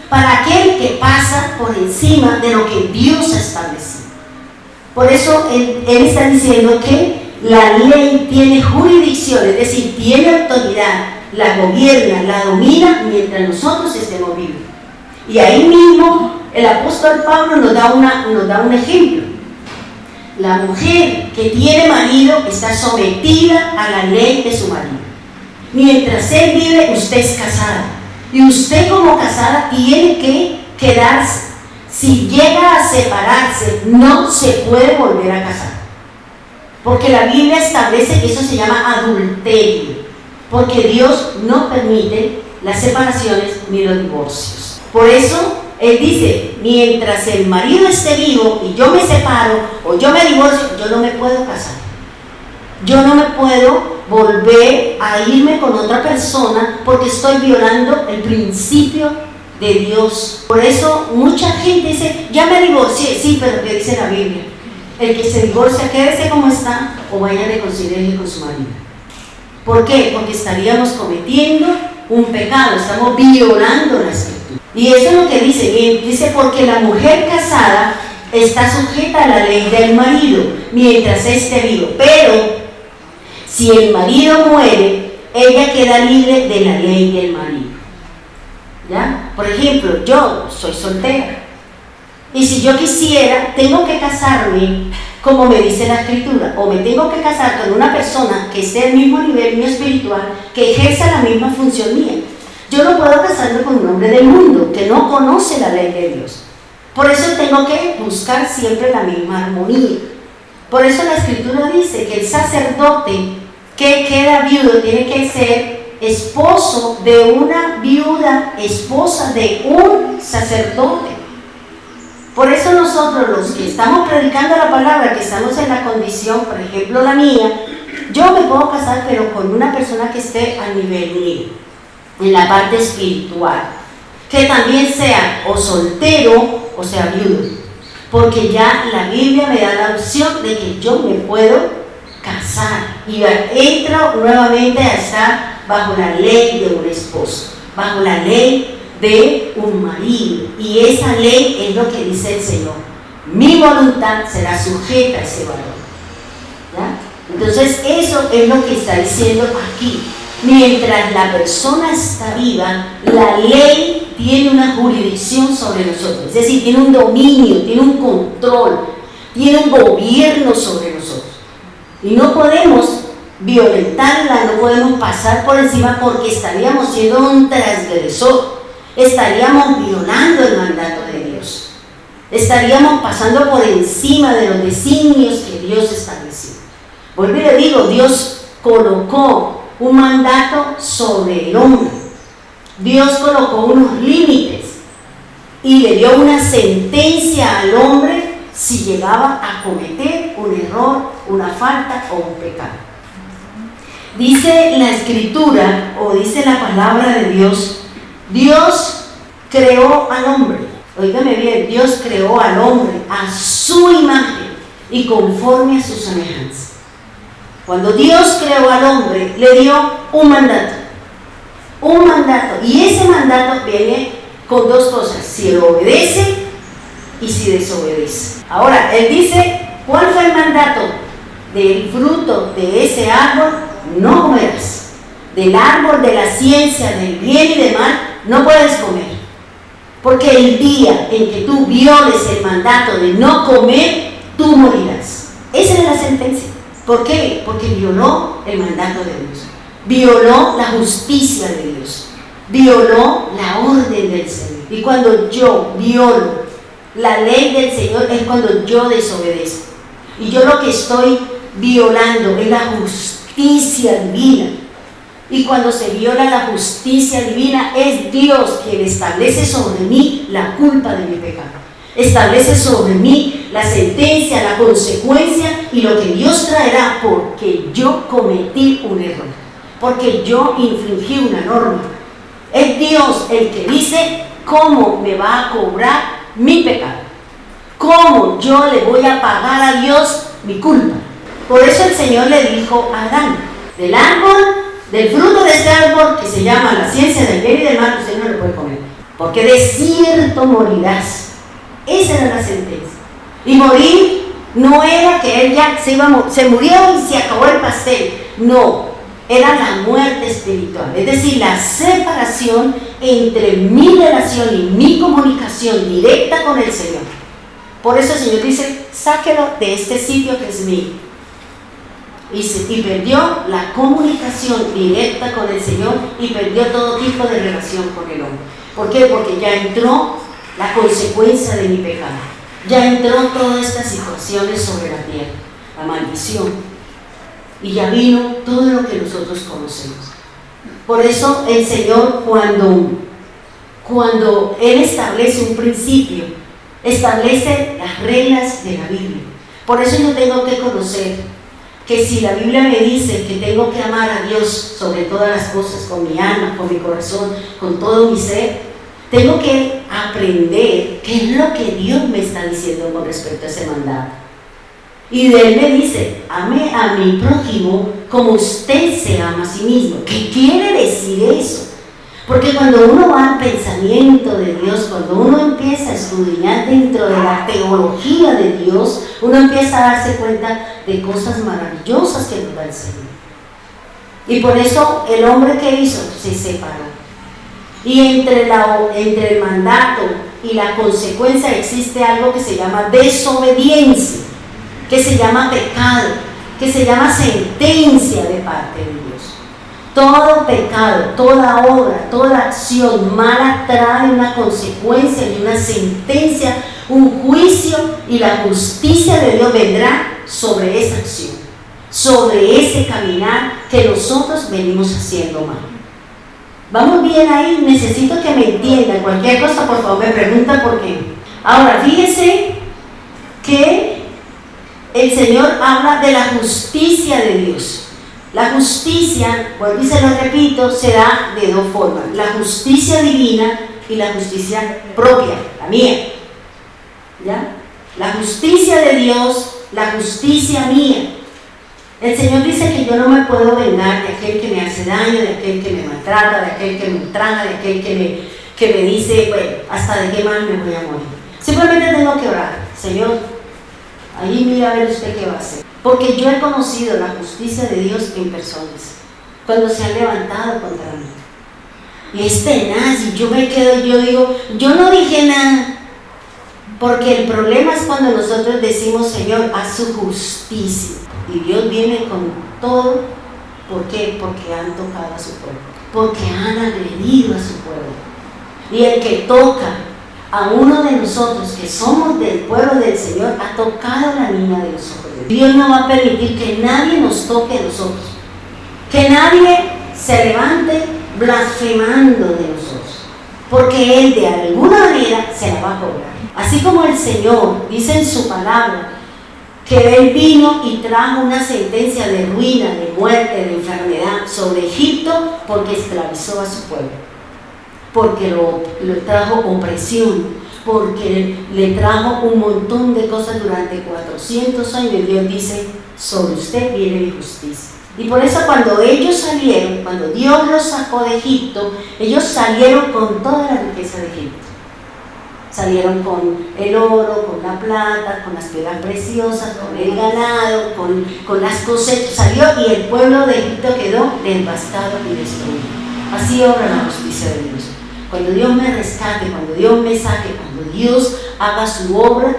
para aquel que pasa por encima de lo que Dios ha establecido. Por eso él está diciendo que la ley tiene jurisdicción, es decir, tiene autoridad, la gobierna, la domina mientras nosotros estemos vivos. Y ahí mismo el apóstol Pablo nos da un ejemplo. La mujer que tiene marido está sometida a la ley de su marido. Mientras él vive, usted es casada. Y usted como casada tiene que quedarse. Si llega a separarse, no se puede volver a casar. Porque la Biblia establece que eso se llama adulterio. Porque Dios no permite las separaciones ni los divorcios. Por eso él dice, mientras el marido esté vivo y yo me separo o yo me divorcio, yo no me puedo casar. Yo no me puedo volver a irme con otra persona porque estoy violando el principio de Dios. Por eso mucha gente dice, ya me divorcié. Sí, pero ¿qué dice la Biblia? El que se divorcia, quédese como está o vaya a reconciliarse con su marido. ¿Por qué? Porque estaríamos cometiendo un pecado, estamos violando la escritura. Y eso es lo que dice, porque la mujer casada está sujeta a la ley del marido mientras esté vivo, pero si el marido muere, ella queda libre de la ley del marido. ¿Ya? Por ejemplo, yo soy soltera y si yo quisiera, tengo que casarme como me dice la escritura, o me tengo que casar con una persona que esté al mismo nivel mío espiritual, que ejerza la misma función mía. Yo no puedo casarme con un hombre del mundo que no conoce la ley de Dios. Por eso tengo que buscar siempre la misma armonía. Por eso la escritura dice que el sacerdote que queda viudo tiene que ser esposo de una viuda, esposa de un sacerdote. Por eso nosotros los que estamos predicando la palabra, que estamos en la condición, por ejemplo la mía, yo me puedo casar pero con una persona que esté al nivel mío, en la parte espiritual, que también sea o soltero o sea viudo, porque ya la Biblia me da la opción de que yo me puedo casar y entro nuevamente a estar bajo la ley de un esposo, bajo la ley de un marido, y esa ley es lo que dice el Señor: mi voluntad será sujeta a ese valor. ¿Ya? Entonces eso es lo que está diciendo aquí. Mientras la persona está viva, la ley tiene una jurisdicción sobre nosotros, es decir, tiene un dominio, tiene un control, tiene un gobierno sobre nosotros, y no podemos violentarla, no podemos pasar por encima, porque estaríamos siendo un transgresor. Estaríamos violando el mandato de Dios. Estaríamos pasando por encima de los designios que Dios estableció. Vuelvo y le digo, Dios colocó un mandato sobre el hombre. Dios colocó unos límites y le dio una sentencia al hombre si llegaba a cometer un error, una falta o un pecado. Dice la escritura, o dice la palabra de Dios creó al hombre. Óigame bien, Dios creó al hombre a su imagen y conforme a su semejanza. Cuando Dios creó al hombre, le dio un mandato. Un mandato. Y ese mandato viene con dos cosas: si lo obedece y si desobedece. Ahora, él dice, ¿cuál fue el mandato? Del fruto de ese árbol no comerás. Del árbol de la ciencia del bien y del mal no puedes comer. Porque el día en que tú violes el mandato de no comer, tú morirás. Esa es la sentencia. ¿Por qué? Porque violó el mandato de Dios. Violó la justicia de Dios. Violó la orden del Señor. Y cuando yo violo la ley del Señor es cuando yo desobedezco. Y yo lo que estoy violando es la justicia divina. Y cuando se viola la justicia divina, es Dios quien establece sobre mí la culpa de mi pecado. Establece sobre mí la sentencia, la consecuencia y lo que Dios traerá porque yo cometí un error, porque yo infringí una norma. Es Dios el que dice cómo me va a cobrar mi pecado, cómo yo le voy a pagar a Dios mi culpa. Por eso el Señor le dijo a Adán, del árbol, del fruto de este árbol que se llama la ciencia del bien y del mal, usted no lo puede comer, porque de cierto morirás. Esa era la sentencia. Y morir no era que él ya se murió y se acabó el pastel. No, era la muerte espiritual. Es decir, la separación entre mi relación y mi comunicación directa con el Señor. Por eso el Señor dice, sáquelo de este sitio que es mío. Y perdió la comunicación directa con el Señor y perdió todo tipo de relación con el hombre. ¿Por qué? Porque ya entró la consecuencia de mi pecado. Ya entró todas estas situaciones sobre la tierra, la maldición. Y ya vino todo lo que nosotros conocemos. Por eso el Señor, cuando Él establece un principio, establece las reglas de la Biblia. Por eso yo tengo que conocer que si la Biblia me dice que tengo que amar a Dios sobre todas las cosas, con mi alma, con mi corazón, con todo mi ser, tengo que aprender qué es lo que Dios me está diciendo con respecto a ese mandato. Y de Él me dice, ame a mi prójimo como usted se ama a sí mismo. ¿Qué quiere decir eso? Porque cuando uno va al pensamiento de Dios, cuando uno empieza a estudiar dentro de la teología de Dios, uno empieza a darse cuenta de cosas maravillosas que nos da el Señor. Y por eso el hombre que hizo se separó. Y entre el mandato y la consecuencia existe algo que se llama desobediencia, que se llama pecado, que se llama sentencia de parte de Dios. Todo pecado, toda obra, toda acción mala trae una consecuencia y una sentencia, un juicio, y la justicia de Dios vendrá sobre esa acción, sobre ese caminar que nosotros venimos haciendo mal. ¿Vamos bien ahí? Necesito que me entiendan. Cualquier cosa, por favor, me pregunta por qué. Ahora, fíjense que el Señor habla de la justicia de Dios. La justicia, vuelvo y se lo repito, se da de dos formas: la justicia divina y la justicia propia, la mía. ¿Ya? La justicia de Dios, la justicia mía. El Señor dice que yo no me puedo vengar de aquel que me hace daño, de aquel que me maltrata, de aquel que me ultraja, de aquel que me dice, bueno, hasta de qué mal me voy a morir. Simplemente tengo que orar. Señor, ahí mira a ver usted qué va a hacer. Porque yo he conocido la justicia de Dios en personas, cuando se han levantado contra mí. Y es tenaz, y yo me quedo, yo digo, yo no dije nada. Porque el problema es cuando nosotros decimos, Señor, haz su justicia. Y Dios viene con todo. ¿Por qué? Porque han tocado a su pueblo. Porque han agredido a su pueblo. Y el que toca a uno de nosotros, que somos del pueblo del Señor, ha tocado a la niña de los ojos de Dios. Dios no va a permitir que nadie nos toque a nosotros. Que nadie se levante blasfemando de nosotros. Porque Él de alguna manera se la va a cobrar. Así como el Señor dice en su palabra que Él vino y trajo una sentencia de ruina, de muerte, de enfermedad sobre Egipto porque esclavizó a su pueblo. porque lo trajo opresión, porque le trajo un montón de cosas durante 400 años. Y Dios dice, sobre usted viene mi justicia. Y por eso cuando ellos salieron, cuando Dios los sacó de Egipto, ellos salieron con toda la riqueza de Egipto. Salieron con el oro, con la plata, con las piedras preciosas, con el ganado, con las cosechas. Salió y el pueblo de Egipto quedó devastado y destruido. Así obra la justicia de Dios. Cuando Dios me rescate, cuando Dios me saque, cuando Dios haga su obra,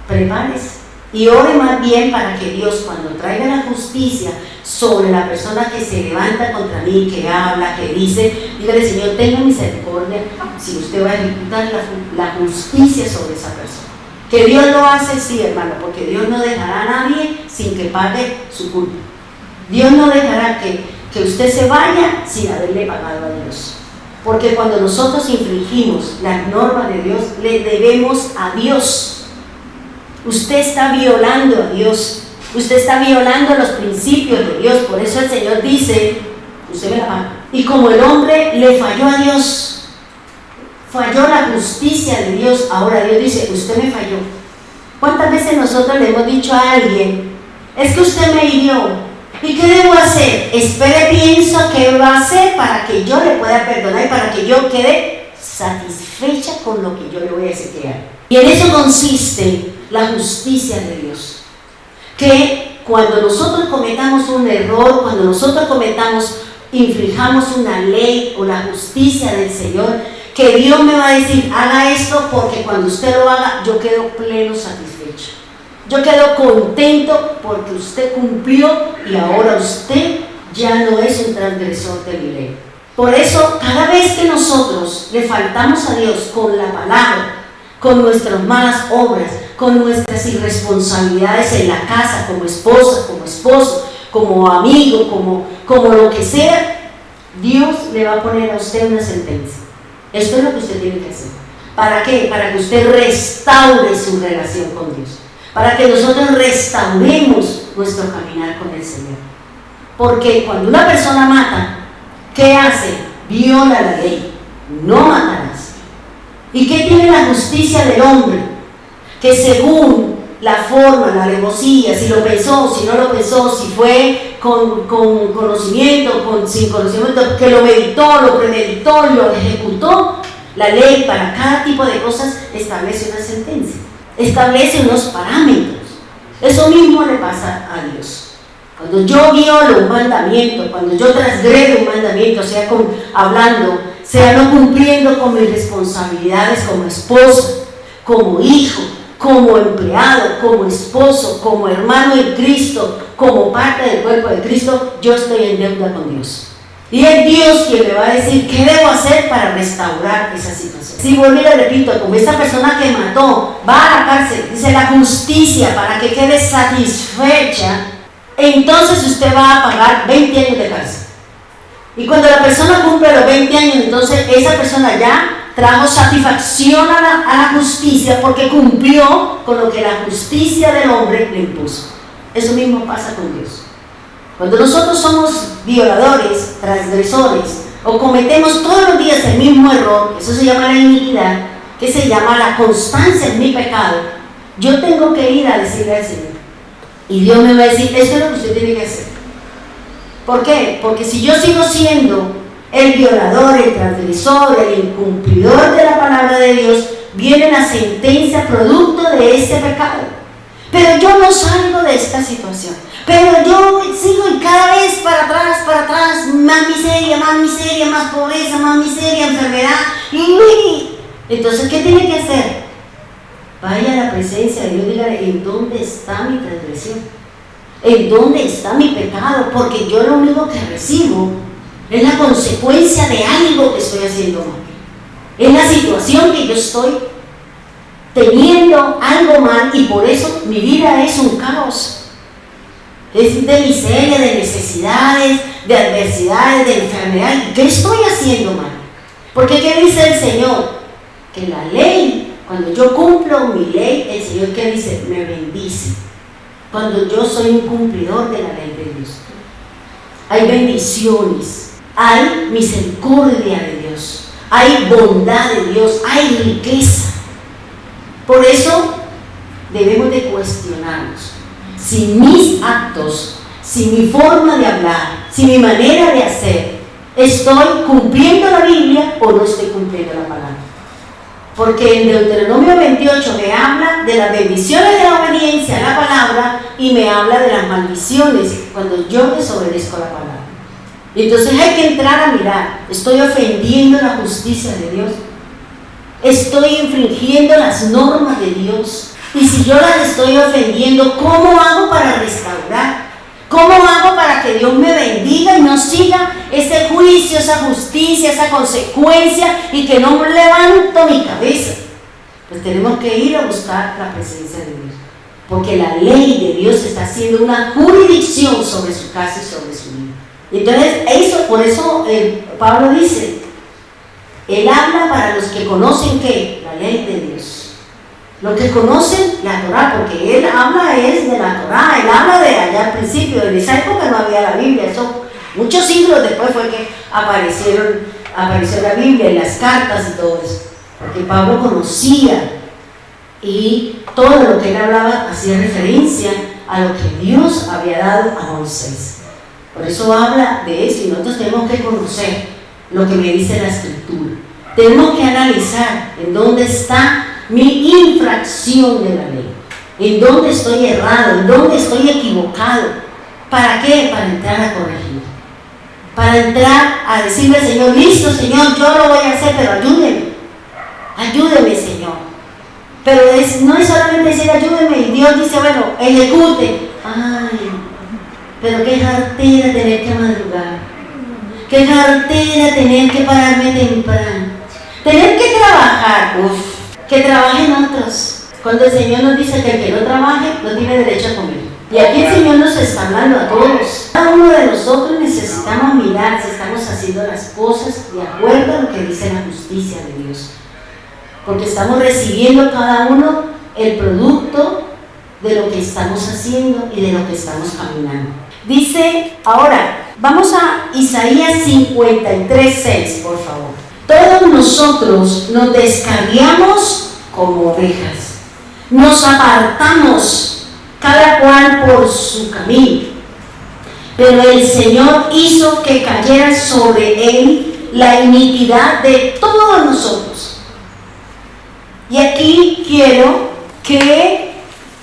prepárese y ore más bien para que Dios, cuando traiga la justicia sobre la persona que se levanta contra mí, que habla, que dice, dígale, Señor, tenga misericordia si usted va a ejecutar la justicia sobre esa persona. Que Dios lo hace, sí, hermano, porque Dios no dejará a nadie sin que pague su culpa. Dios no dejará que usted se vaya sin haberle pagado a Dios. Porque cuando nosotros infringimos las normas de Dios, le debemos a Dios. Usted está violando a Dios. Usted está violando los principios de Dios. Por eso el Señor dice, usted me la paga. Y como el hombre le falló a Dios, falló la justicia de Dios, ahora Dios dice, usted me falló. ¿Cuántas veces nosotros le hemos dicho a alguien, es que usted me hirió? ¿Y qué debo hacer? Espere, pienso qué va a hacer para que yo le pueda perdonar y para que yo quede satisfecha con lo que yo le voy a decir que haga. Y en eso consiste la justicia de Dios. Que cuando nosotros cometamos un error, cuando nosotros infringamos una ley o la justicia del Señor, que Dios me va a decir, haga esto porque cuando usted lo haga, yo quedo pleno satisfecho. Yo quedo contento porque usted cumplió y ahora usted ya no es un transgresor de mi ley. Por eso, cada vez que nosotros le faltamos a Dios con la palabra, con nuestras malas obras, con nuestras irresponsabilidades en la casa, como esposa, como esposo, como amigo, como lo que sea, Dios le va a poner a usted una sentencia. Esto es lo que usted tiene que hacer. ¿Para qué? Para que usted restaure su relación con Dios. Para que nosotros restauremos nuestro caminar con el Señor. Porque cuando una persona mata, ¿qué hace? Viola la ley. No matarás. ¿Y qué tiene la justicia del hombre? Que según la forma, la alevosía, si lo pensó, si no lo pensó, si fue con conocimiento, sin conocimiento, que lo meditó, lo premeditó y lo ejecutó, la ley para cada tipo de cosas establece una sentencia, establece unos parámetros. Eso mismo le pasa a Dios. Cuando yo violo un mandamiento, cuando yo transgredo un mandamiento, sea hablando, sea no cumpliendo con mis responsabilidades como esposa, como hijo, como empleado, como esposo, como hermano en Cristo, como parte del cuerpo de Cristo, yo estoy en deuda con Dios. Y es Dios quien me va a decir qué debo hacer para restaurar esa situación. Si vuelvo y le repito, como esa persona que mató va a la cárcel, dice la justicia para que quede satisfecha, entonces usted va a pagar 20 años de cárcel. Y cuando la persona cumple los 20 años, entonces esa persona ya trajo satisfacción a la justicia porque cumplió con lo que la justicia del hombre le impuso. Eso mismo pasa con Dios. Cuando nosotros somos violadores, transgresores, o cometemos todos los días el mismo error, eso se llama la iniquidad, que se llama la constancia en mi pecado, yo tengo que ir a decirle al Señor. Y Dios me va a decir, esto es lo que usted tiene que hacer. ¿Por qué? Porque si yo sigo siendo el violador, el transgresor, el incumplidor de la palabra de Dios, viene la sentencia producto de ese pecado. Pero yo no salgo de esta situación. Pero yo sigo y cada vez para atrás, más miseria, más pobreza, más miseria, enfermedad. Entonces, ¿qué tiene que hacer? Vaya a la presencia de Dios, dígale, ¿en dónde está mi transgresión? ¿En dónde está mi pecado? Porque yo lo único que recibo es la consecuencia de algo que estoy haciendo mal. Es la situación que yo estoy teniendo algo mal y por eso mi vida es un caos. Es de miseria, de necesidades, de adversidades, de enfermedades. ¿Qué estoy haciendo mal? Porque ¿qué dice el Señor? Que la ley, cuando yo cumplo mi ley, el Señor ¿qué dice? Me bendice. Cuando yo soy un cumplidor de la ley de Dios. Hay bendiciones, hay misericordia de Dios, hay bondad de Dios, hay riqueza. Por eso debemos de cuestionarnos si mis actos, si mi forma de hablar, si mi manera de hacer, estoy cumpliendo la Biblia o no estoy cumpliendo la palabra. Porque en Deuteronomio 28 me habla de las bendiciones de la obediencia a la palabra y me habla de las maldiciones cuando yo desobedezco la palabra. Y entonces hay que entrar a mirar, ¿estoy ofendiendo la justicia de Dios? ¿Estoy infringiendo las normas de Dios? Y si yo las estoy ofendiendo, ¿cómo hago para restaurar? ¿Cómo hago para que Dios me bendiga y no siga ese juicio, esa justicia, esa consecuencia y que no levanto mi cabeza? Pues tenemos que ir a buscar la presencia de Dios. Porque la ley de Dios está haciendo una jurisdicción sobre su casa y sobre su vida. Entonces, por eso Pablo dice, él habla para los que conocen ¿qué? La ley de Dios. Los que conocen la Torá, porque él habla es de la Torá, él habla de allá al principio, en esa época no había la Biblia, eso muchos siglos después fue que apareció la Biblia y las cartas y todo eso, porque Pablo conocía y todo lo que él hablaba hacía referencia a lo que Dios había dado a Moisés. Por eso habla de eso y nosotros tenemos que conocer lo que me dice la Escritura. Tenemos que analizar en dónde está mi infracción de la ley, en dónde estoy errado, en dónde estoy equivocado. ¿Para qué? Para entrar a corregir, para entrar a decirle al Señor, listo Señor, yo lo voy a hacer, pero ayúdeme Señor. Pero no es solamente decir ayúdeme y Dios dice, bueno, ejecute. Ay, pero qué jartera tener que madrugar, qué jartera tener que pararme temprano, tener que trabajar, que trabajen otros. Cuando el Señor nos dice que el que no trabaje no tiene derecho a comer. Y aquí el Señor nos está hablando a todos. Cada uno de nosotros necesitamos mirar si estamos haciendo las cosas de acuerdo a lo que dice la justicia de Dios. Porque estamos recibiendo cada uno el producto de lo que estamos haciendo y de lo que estamos caminando. Dice, ahora, vamos a Isaías 53:6, por favor. Todos nosotros nos descarriamos como ovejas, nos apartamos cada cual por su camino, pero el Señor hizo que cayera sobre él la iniquidad de todos nosotros. Y aquí quiero que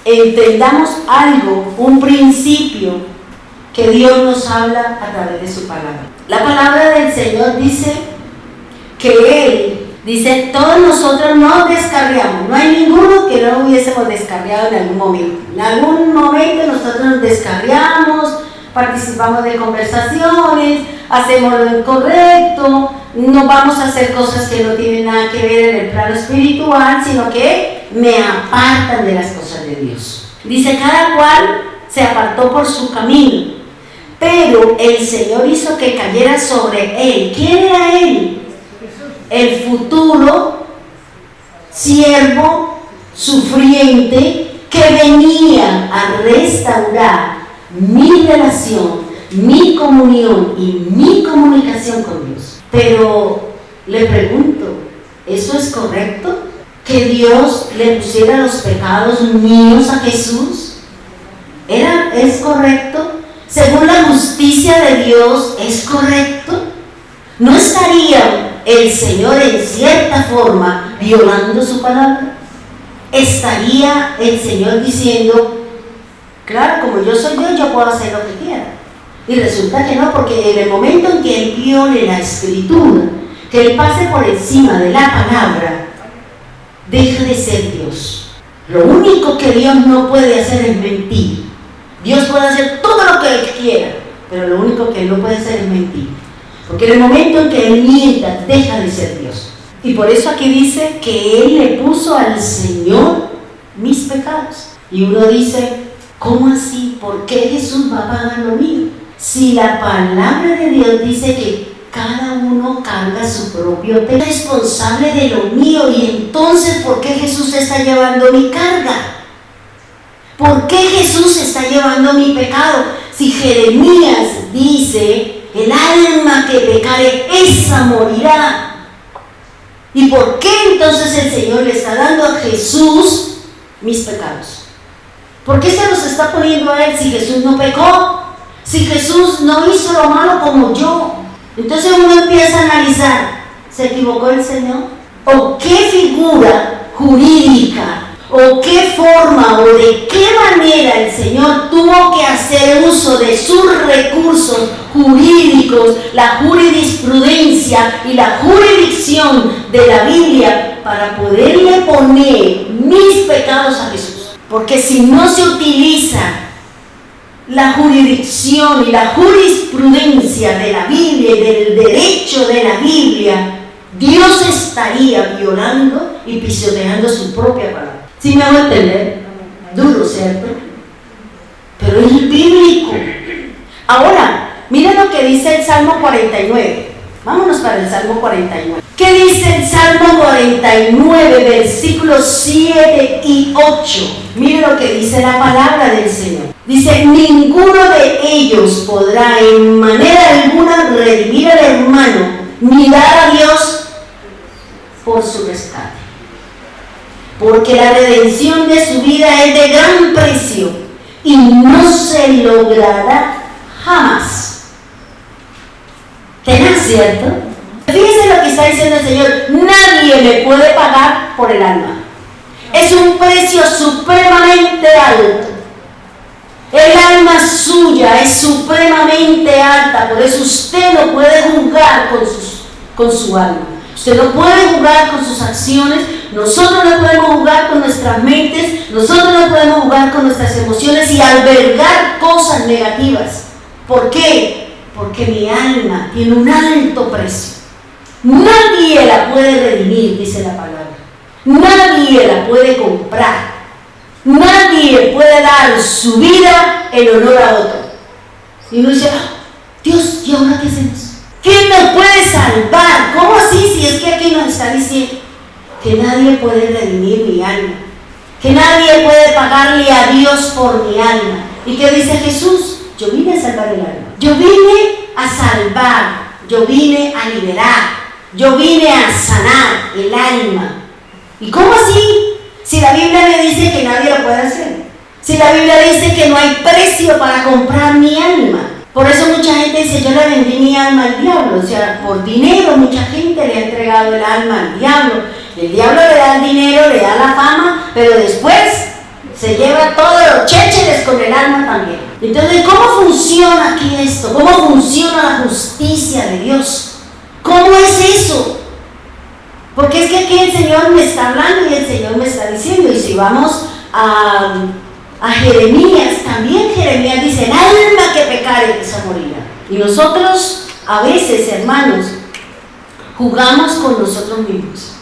entendamos algo, un principio que Dios nos habla a través de su palabra. La palabra del Señor dice que Él dice, todos nosotros nos descarriamos, no hay ninguno que no hubiésemos descarriado en algún momento. En algún momento nosotros nos descarriamos, participamos de conversaciones, hacemos lo incorrecto, no vamos a hacer cosas que no tienen nada que ver en el plano espiritual, sino que me apartan de las cosas de Dios. Dice, cada cual se apartó por su camino, pero el Señor hizo que cayera sobre él. ¿Quién era él? El futuro siervo sufriente que venía a restaurar mi relación, mi comunión y mi comunicación con Dios. Pero le pregunto, ¿eso es correcto? ¿Que Dios le pusiera los pecados míos a Jesús? ¿Es correcto? Según la justicia de Dios, ¿es correcto? ¿No estaría el Señor en cierta forma violando su palabra? ¿Estaría el Señor diciendo, claro, como yo soy Dios, yo puedo hacer lo que quiera? Y resulta que no, porque en el momento en que Él viole la Escritura, que Él pase por encima de la palabra, deja de ser Dios. Lo único que Dios no puede hacer es mentir. Dios puede hacer todo lo que Él quiera, pero lo único que Él no puede hacer es mentir. Porque en el momento en que Él mienta, deja de ser Dios. Y por eso aquí dice que Él le puso al Señor mis pecados. Y uno dice, ¿cómo así? ¿Por qué Jesús va a pagar lo mío? Si la palabra de Dios dice que cada uno carga su propio pecado, es responsable de lo mío, y entonces ¿por qué Jesús está llevando mi carga? ¿Por qué Jesús está llevando mi pecado? Si Jeremías dice, el alma que pecare, esa morirá. ¿Y por qué entonces el Señor le está dando a Jesús mis pecados? ¿Por qué se los está poniendo a Él si Jesús no pecó? Si Jesús no hizo lo malo como yo. Entonces uno empieza a analizar, ¿se equivocó el Señor? ¿O qué figura jurídica, o qué forma, o de qué manera el Señor tuvo que hacer uso de sus recursos jurídicos, la jurisprudencia y la jurisdicción de la Biblia para poderle poner mis pecados a Jesús? Porque si no se utiliza la jurisdicción y la jurisprudencia de la Biblia y del derecho de la Biblia, Dios estaría violando y pisoteando su propia palabra. ¿Sí me hago entender? Duro, ¿cierto? Pero es bíblico. Ahora, miren lo que dice el Salmo 49. Vámonos para el Salmo 49. ¿Qué dice el Salmo 49, versículos 7 y 8? Miren lo que dice la palabra del Señor. Dice, ninguno de ellos podrá en manera alguna redimir al hermano, ni dar a Dios por su rescate. Porque la redención de su vida es de gran precio y no se logrará jamás. ¿Tenés cierto? Fíjense lo que está diciendo el Señor. Nadie le puede pagar por el alma. Es un precio supremamente alto. El alma suya es supremamente alta. Por eso usted no puede jugar con su alma. Usted no puede jugar con sus acciones. Nosotros no podemos jugar con nuestras mentes. Nosotros no podemos jugar con nuestras emociones y albergar cosas negativas. ¿Por qué? Porque mi alma tiene un alto precio. Nadie la puede redimir, dice la palabra. Nadie la puede comprar. Nadie puede dar su vida en honor a otro. Y uno dice, Dios, ¿y ahora qué hacemos? ¿Quién nos puede salvar? ¿Cómo así? Si es que aquí nos está diciendo que nadie puede redimir mi alma, que nadie puede pagarle a Dios por mi alma. ¿Y qué dice Jesús? Yo vine a salvar el alma. Yo vine a salvar. Yo vine a liberar. Yo vine a sanar el alma. ¿Y cómo así? Si la Biblia me dice que nadie lo puede hacer. Si la Biblia dice que no hay precio para comprar mi alma. Por eso mucha gente dice, yo le vendí mi alma al diablo. O sea, por dinero mucha gente le ha entregado el alma al diablo. El diablo le da el dinero, le da la fama, pero después se lleva todos los chécheres con el alma también. Entonces, ¿cómo funciona aquí esto? ¿Cómo funciona la justicia de Dios? ¿Cómo es eso? Porque es que aquí el Señor me está hablando y el Señor me está diciendo. Y si vamos a Jeremías, también Jeremías dice, el alma que pecare, esa morirá. Y nosotros, a veces, hermanos, jugamos con nosotros mismos.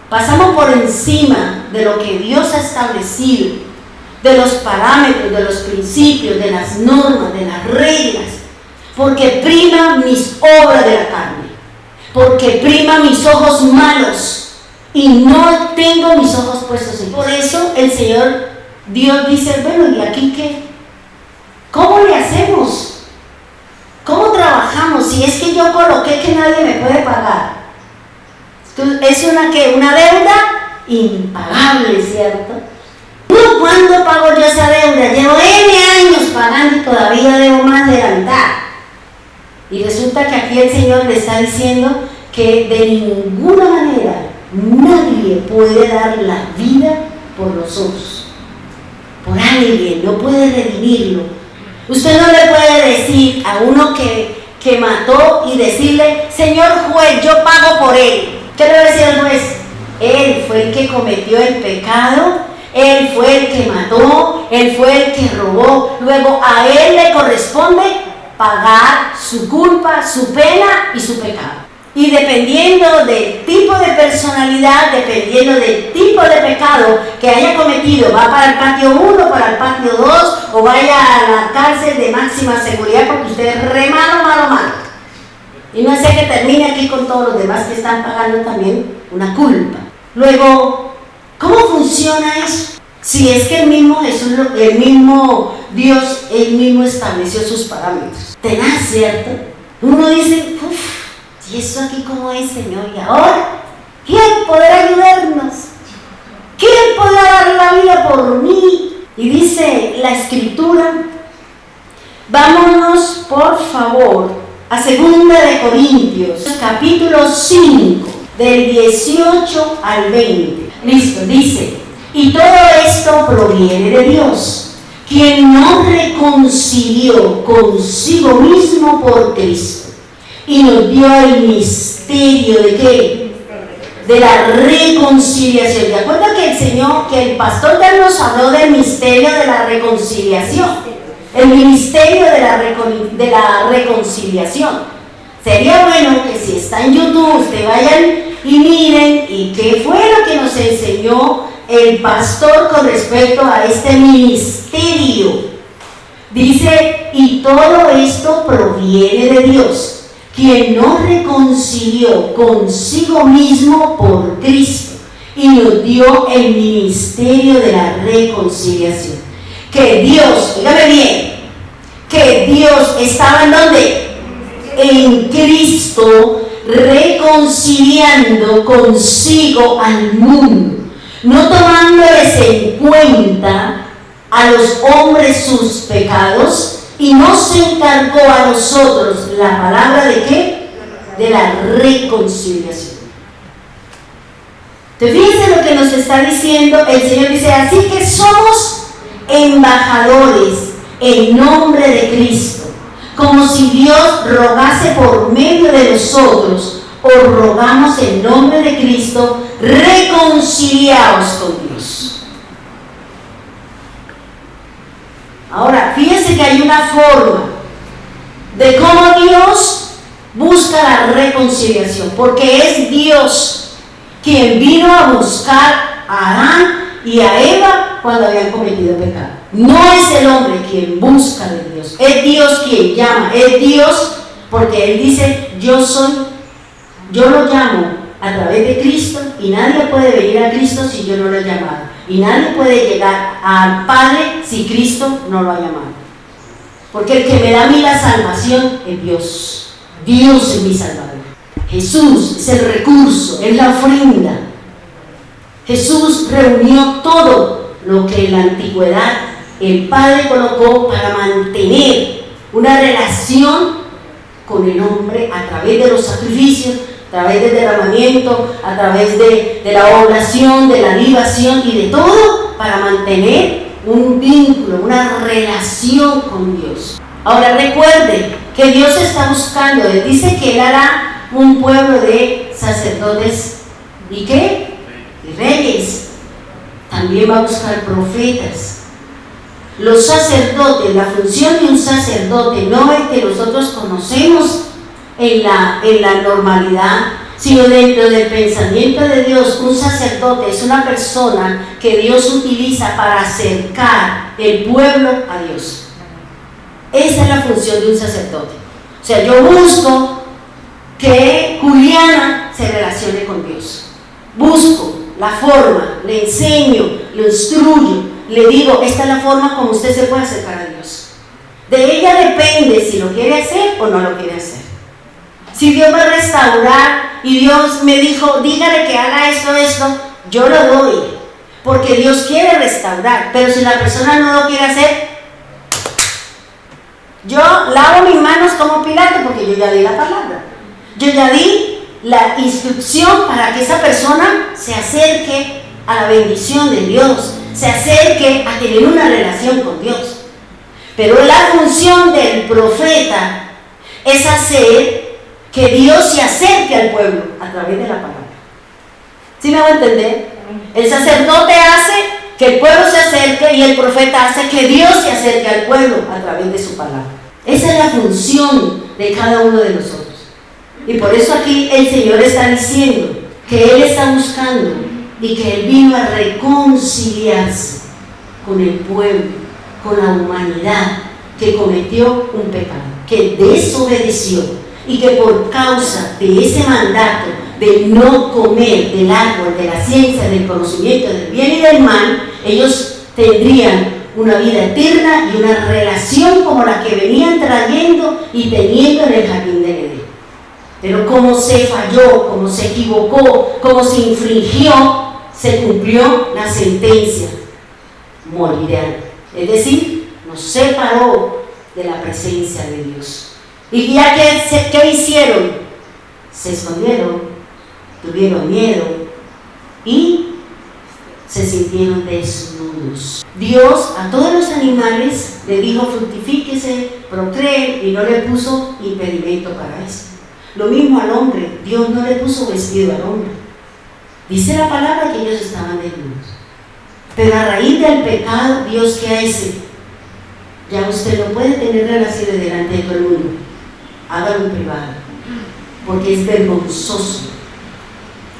Pasamos por encima de lo que Dios ha establecido, de los parámetros, de los principios, de las normas, de las reglas, porque prima mis obras de la carne, porque prima mis ojos malos y no tengo mis ojos puestos en Dios. Por eso el Señor Dios dice, bueno, ¿y aquí qué? ¿Cómo le hacemos? ¿Cómo trabajamos? Si es que yo coloqué que nadie me puede pagar. Es una deuda impagable, ¿cierto? ¿Cuándo pago yo esa deuda? Llevo N años pagando y todavía debo más de la mitad. Y resulta que aquí el Señor le está diciendo que de ninguna manera nadie puede dar la vida por los otros. Por alguien, no puede redimirlo. Usted no le puede decir a uno que mató y decirle, señor juez, yo pago por él. ¿Qué le va a decir al juez? Él fue el que cometió el pecado, él fue el que mató, él fue el que robó. Luego a él le corresponde pagar su culpa, su pena y su pecado. Y dependiendo del tipo de personalidad, dependiendo del tipo de pecado que haya cometido, va para el patio 1, para el patio 2, o vaya a la cárcel de máxima seguridad porque usted es re malo. Y no sea que termine aquí con todos los demás que están pagando también una culpa. Luego, ¿cómo funciona eso? Si es que el mismo Jesús, el mismo Dios, él mismo estableció sus parámetros. Tenaz, ¿cierto? Uno dice, uff, ¿y eso aquí cómo es, Señor? Y ahora, ¿Quién podrá ayudarnos? ¿Quién podrá dar la vida por mí? Y dice la Escritura, vámonos por favor a 2 de Corintios, capítulo 5, del 18 al 20. Listo, dice, y todo esto proviene de Dios, quien nos reconcilió consigo mismo por Cristo y nos dio el misterio de ¿qué? De la reconciliación. ¿Te acuerdas que el pastor ya nos habló del misterio de la reconciliación? El ministerio de la reconciliación. Sería bueno que si está en YouTube, ustedes vayan y miren y qué fue lo que nos enseñó el pastor con respecto a este ministerio. Dice, y todo esto proviene de Dios, quien nos reconcilió consigo mismo por Cristo y nos dio el ministerio de la reconciliación. Que Dios, dígame bien, que Dios estaba ¿en dónde? En Cristo, reconciliando consigo al mundo, no tomándoles en cuenta a los hombres sus pecados, y nos encargó a nosotros la palabra de ¿qué? De la reconciliación. Entonces fíjense lo que nos está diciendo el Señor. Dice, así que somos embajadores en nombre de Cristo, como si Dios rogase por medio de nosotros. Os rogamos en nombre de Cristo, reconciliaos con Dios. Ahora, fíjense que hay una forma de cómo Dios busca la reconciliación, porque es Dios quien vino a buscar a Adán y a Eva cuando habían cometido pecado. No es el hombre quien busca de Dios, es Dios quien llama, es Dios, porque Él dice, yo lo llamo a través de Cristo y nadie puede venir a Cristo si yo no lo he llamado. Y nadie puede llegar al Padre si Cristo no lo ha llamado. Porque el que me da a mí la salvación es Dios. Dios es mi Salvador. Jesús es el recurso, es la ofrenda. Jesús reunió todo lo que en la antigüedad el Padre colocó para mantener una relación con el hombre a través de los sacrificios, a través del derramamiento, a través de la oración, de la libación y de todo para mantener un vínculo, una relación con Dios. Ahora recuerde que Dios está buscando, Él dice que Él hará un pueblo de sacerdotes y ¿qué? Y reyes. También va a buscar profetas. Los sacerdotes, la función de un sacerdote no es que nosotros conocemos en la normalidad, sino dentro del pensamiento de Dios. Un sacerdote es una persona que Dios utiliza para acercar el pueblo a Dios. Esa es la función de un sacerdote. O sea, yo busco que Juliana se relacione con Dios. Busco la forma, le enseño, lo instruyo, le digo, esta es la forma como usted se puede acercar a Dios. De ella depende si lo quiere hacer o no lo quiere hacer. Si Dios va a restaurar y Dios me dijo, dígale que haga esto, yo lo doy, porque Dios quiere restaurar. Pero si la persona no lo quiere hacer, yo lavo mis manos como Pilato, porque yo ya di la palabra. Yo ya di la instrucción para que esa persona se acerque a la bendición de Dios, se acerque a tener una relación con Dios. Pero la función del profeta es hacer que Dios se acerque al pueblo a través de la palabra. ¿Sí me va a entender? El sacerdote hace que el pueblo se acerque y el profeta hace que Dios se acerque al pueblo a través de su palabra. Esa es la función de cada uno de nosotros. Y por eso aquí el Señor está diciendo que Él está buscando y que Él vino a reconciliarse con el pueblo, con la humanidad que cometió un pecado, que desobedeció, y que por causa de ese mandato de no comer del árbol de la ciencia del conocimiento del bien y del mal, ellos tendrían una vida eterna y una relación como la que venían trayendo y teniendo en el jardín del Edén. Pero como se falló, como se equivocó, como se infringió, se cumplió la sentencia, morirán. Es decir, nos separó de la presencia de Dios. Y ya ¿qué hicieron? Se escondieron, tuvieron miedo y se sintieron desnudos. Dios a todos los animales le dijo: fructifíquese, procreen, y no le puso impedimento para eso. Lo mismo al hombre, Dios no le puso vestido al hombre. Dice la palabra que ellos estaban desnudos. Pero a raíz del pecado, Dios, ¿qué hace? Ya usted no puede tener relaciones delante de todo el mundo. Hágalo en privado, porque es vergonzoso.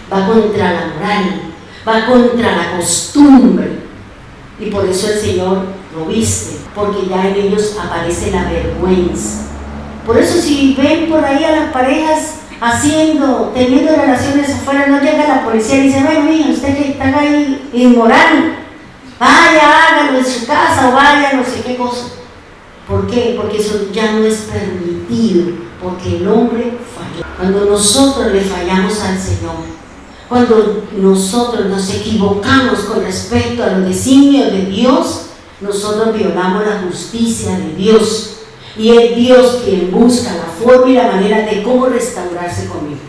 Va contra la moral, va contra la costumbre. Y por eso el Señor lo viste, porque ya en ellos aparece la vergüenza. Por eso si ven por ahí a las parejas teniendo relaciones afuera, no llega la policía y dice: bueno, mija, usted que está ahí inmoral, vaya, hágalo en su casa, o vaya, no sé qué cosa. ¿Por qué? Porque eso ya no es permitido, porque el hombre falló. Cuando nosotros le fallamos al Señor, cuando nosotros nos equivocamos con respecto a los designios de Dios, nosotros violamos la justicia de Dios. Y es Dios quien busca la forma y la manera de cómo restaurarse conmigo,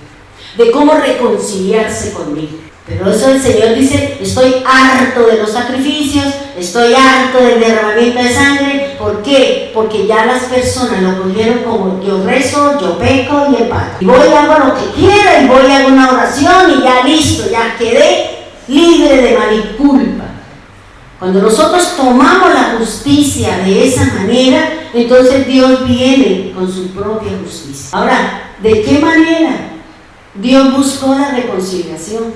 de cómo reconciliarse conmigo. Pero eso el Señor dice: estoy harto de los sacrificios, estoy harto del derramamiento de sangre. ¿Por qué? Porque ya las personas lo cogieron como: yo rezo, yo peco y empato. Y voy y hago lo que quiera, y voy y hago una oración y ya listo, ya quedé libre de mal y culpa. Cuando nosotros tomamos la justicia de esa manera, entonces Dios viene con su propia justicia. Ahora, ¿de qué manera Dios buscó la reconciliación?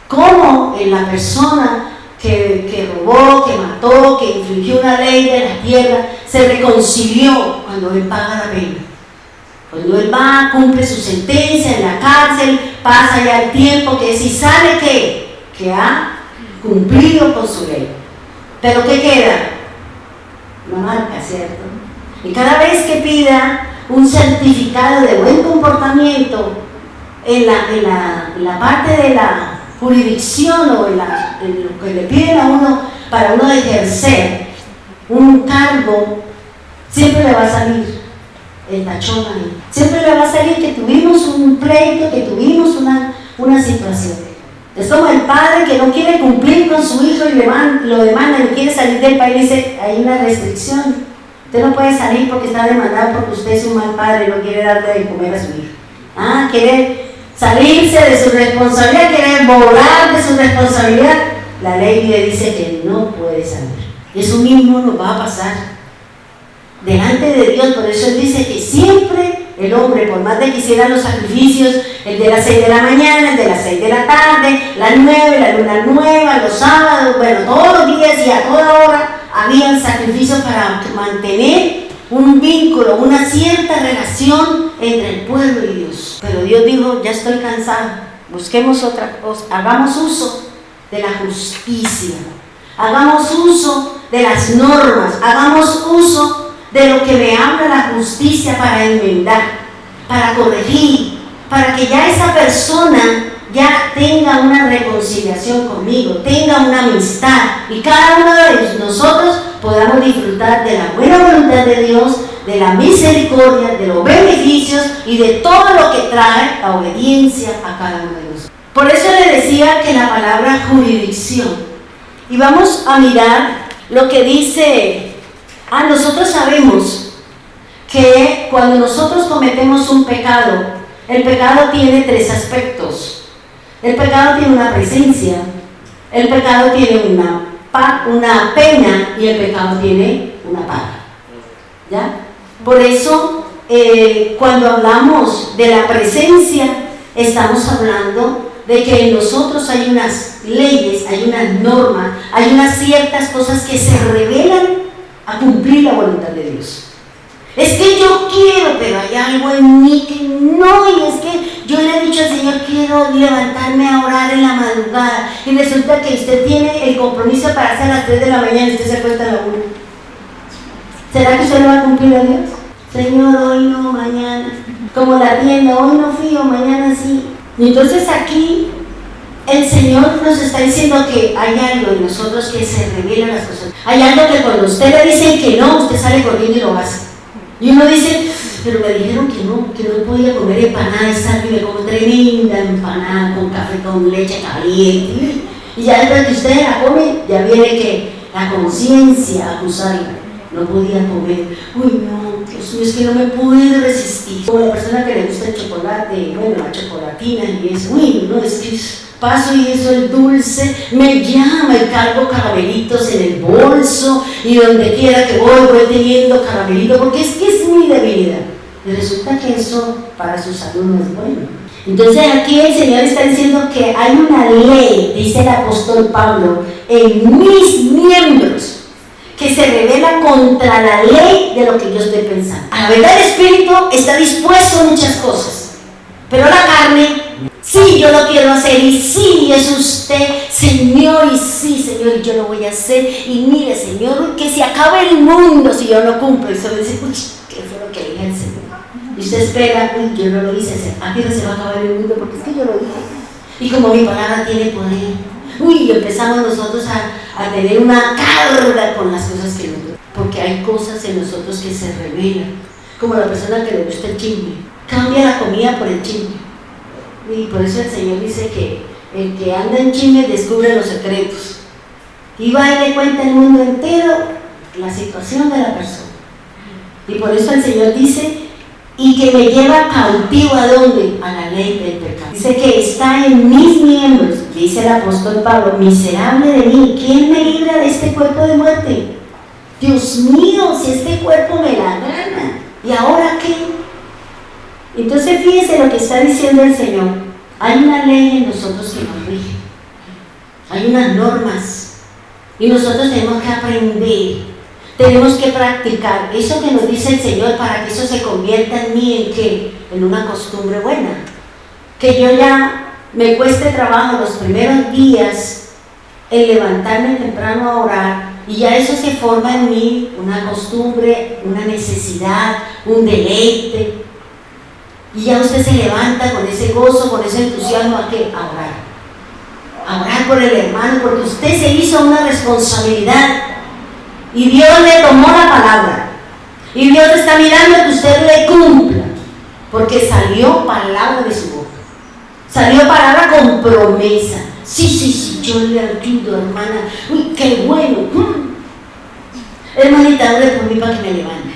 ¿Cómo en la persona que robó, que mató, que infringió una ley de la tierra, se reconcilió? Cuando él paga la pena. Cuando él va, cumple su sentencia en la cárcel, pasa ya el tiempo, que si sale, que ha cumplido con su ley. Pero ¿qué queda? Una marca, ¿cierto? Y cada vez que pida un certificado de buen comportamiento en la parte de la jurisdicción o en lo que le piden a uno para uno ejercer un cargo, siempre le va a salir el tachón ahí. Siempre le va a salir que tuvimos un pleito, que tuvimos una situación. Es como el padre que no quiere cumplir con su hijo y lo demanda y quiere salir del país y dice: hay una restricción. Usted no puede salir porque está demandado porque usted es un mal padre y no quiere darle de comer a su hijo. Quiere salirse de su responsabilidad, quiere volar de su responsabilidad. La ley le dice que no puede salir. Eso mismo nos va a pasar delante de Dios. Por eso Él dice que siempre el hombre, por más de que hiciera los sacrificios, el de las 6 de la mañana, el de las 6 de la tarde, las 9, la luna nueva, los sábados, bueno, todos los días y a toda hora habían sacrificios para mantener un vínculo, una cierta relación entre el pueblo y Dios. Pero Dios dijo: ya estoy cansado, busquemos otra cosa, hagamos uso de la justicia, hagamos uso de las normas, hagamos uso de lo que me habla la justicia para enmendar, para corregir, para que ya esa persona ya tenga una reconciliación conmigo, tenga una amistad, y cada uno de nosotros podamos disfrutar de la buena voluntad de Dios, de la misericordia, de los beneficios y de todo lo que trae la obediencia a cada uno de nosotros. Por eso le decía que la palabra jurisdicción, y vamos a mirar lo que dice. Nosotros sabemos que cuando nosotros cometemos un pecado, el pecado tiene 3 aspectos. El pecado tiene una presencia, el pecado tiene una pena y el pecado tiene una paga. ¿Ya? Por eso, cuando hablamos de la presencia, estamos hablando de que en nosotros hay unas leyes, hay unas normas, hay unas ciertas cosas que se revelan a cumplir la voluntad de Dios. Es que yo quiero, pero hay algo en mí que no, y es que yo le he dicho al Señor: quiero levantarme a orar en la madrugada, y resulta que usted tiene el compromiso para hacer a las 3 de la mañana y usted se acuesta a la 1. ¿Será que usted le va a cumplir a Dios? Señor, hoy no, mañana. Como la tienda, hoy no fui o mañana sí. Y entonces aquí el Señor nos está diciendo que hay algo en nosotros que se revelan las cosas. Hay algo que cuando usted le dice que no, usted sale corriendo y lo hace. Y uno dice, pero me dijeron que no podía comer empanada, y salgo y me como tremenda empanada con café con leche caliente. Y ya después que usted la come, ya viene que la conciencia a acusarla. No podía comer. Uy, no, Dios mío, es que no me pude resistir. Como la persona que le gusta el chocolate, bueno, la chocolatina y eso. Uy, no, es que paso y eso, el dulce, me llama y cargo caramelitos en el bolso y donde quiera que voy teniendo caramelitos porque es que es mi debilidad. Y resulta que eso para su salud no es bueno. Entonces aquí el Señor está diciendo que hay una ley, dice el apóstol Pablo, en mis miembros, que se revela contra la ley de lo que yo estoy pensando. A la verdad el Espíritu está dispuesto a muchas cosas, pero la carne, sí, yo lo quiero hacer, y sí, es usted, Señor, y sí, Señor, y yo lo voy a hacer, y mire, Señor, que se acabe el mundo si yo no cumplo. Y usted dice, uy, ¿qué fue lo que dije al Señor? Y usted espera, uy, yo no lo hice, ¿a qué hora se va a acabar el mundo? Porque es que yo lo dije. Y como mi palabra tiene poder, uy, empezamos nosotros a tener una carga con las cosas que nosotros, porque hay cosas en nosotros que se revelan, como la persona que le gusta el chisme, cambia la comida por el chisme. Y por eso el Señor dice que el que anda en chisme descubre los secretos y va y le cuenta al mundo entero la situación de la persona. Y por eso el Señor dice, y que me lleva cautivo ¿a dónde? A la ley del pecado. Dice que está en mis miembros, dice el apóstol Pablo, miserable de mí, ¿quién me libra de este cuerpo de muerte? Dios mío, si este cuerpo me la gana, ¿y ahora qué? Entonces fíjense lo que está diciendo el Señor. Hay una ley en nosotros que nos rige, hay unas normas, y nosotros tenemos que aprender. Tenemos que practicar eso que nos dice el Señor para que eso se convierta en mí, ¿en qué? En una costumbre buena. Que yo ya me cueste trabajo los primeros días el levantarme temprano a orar y ya eso se forma en mí una costumbre, una necesidad, un deleite. Y ya usted se levanta con ese gozo, con ese entusiasmo ¿a qué? A orar. A orar por el hermano, porque usted se hizo una responsabilidad. Y Dios le tomó la palabra. Y Dios está mirando que usted le cumpla. Porque salió palabra de su boca. Salió palabra con promesa. Sí, yo le ayudo, hermana. Uy, qué bueno. Hermanita, ore por mí para que me levante.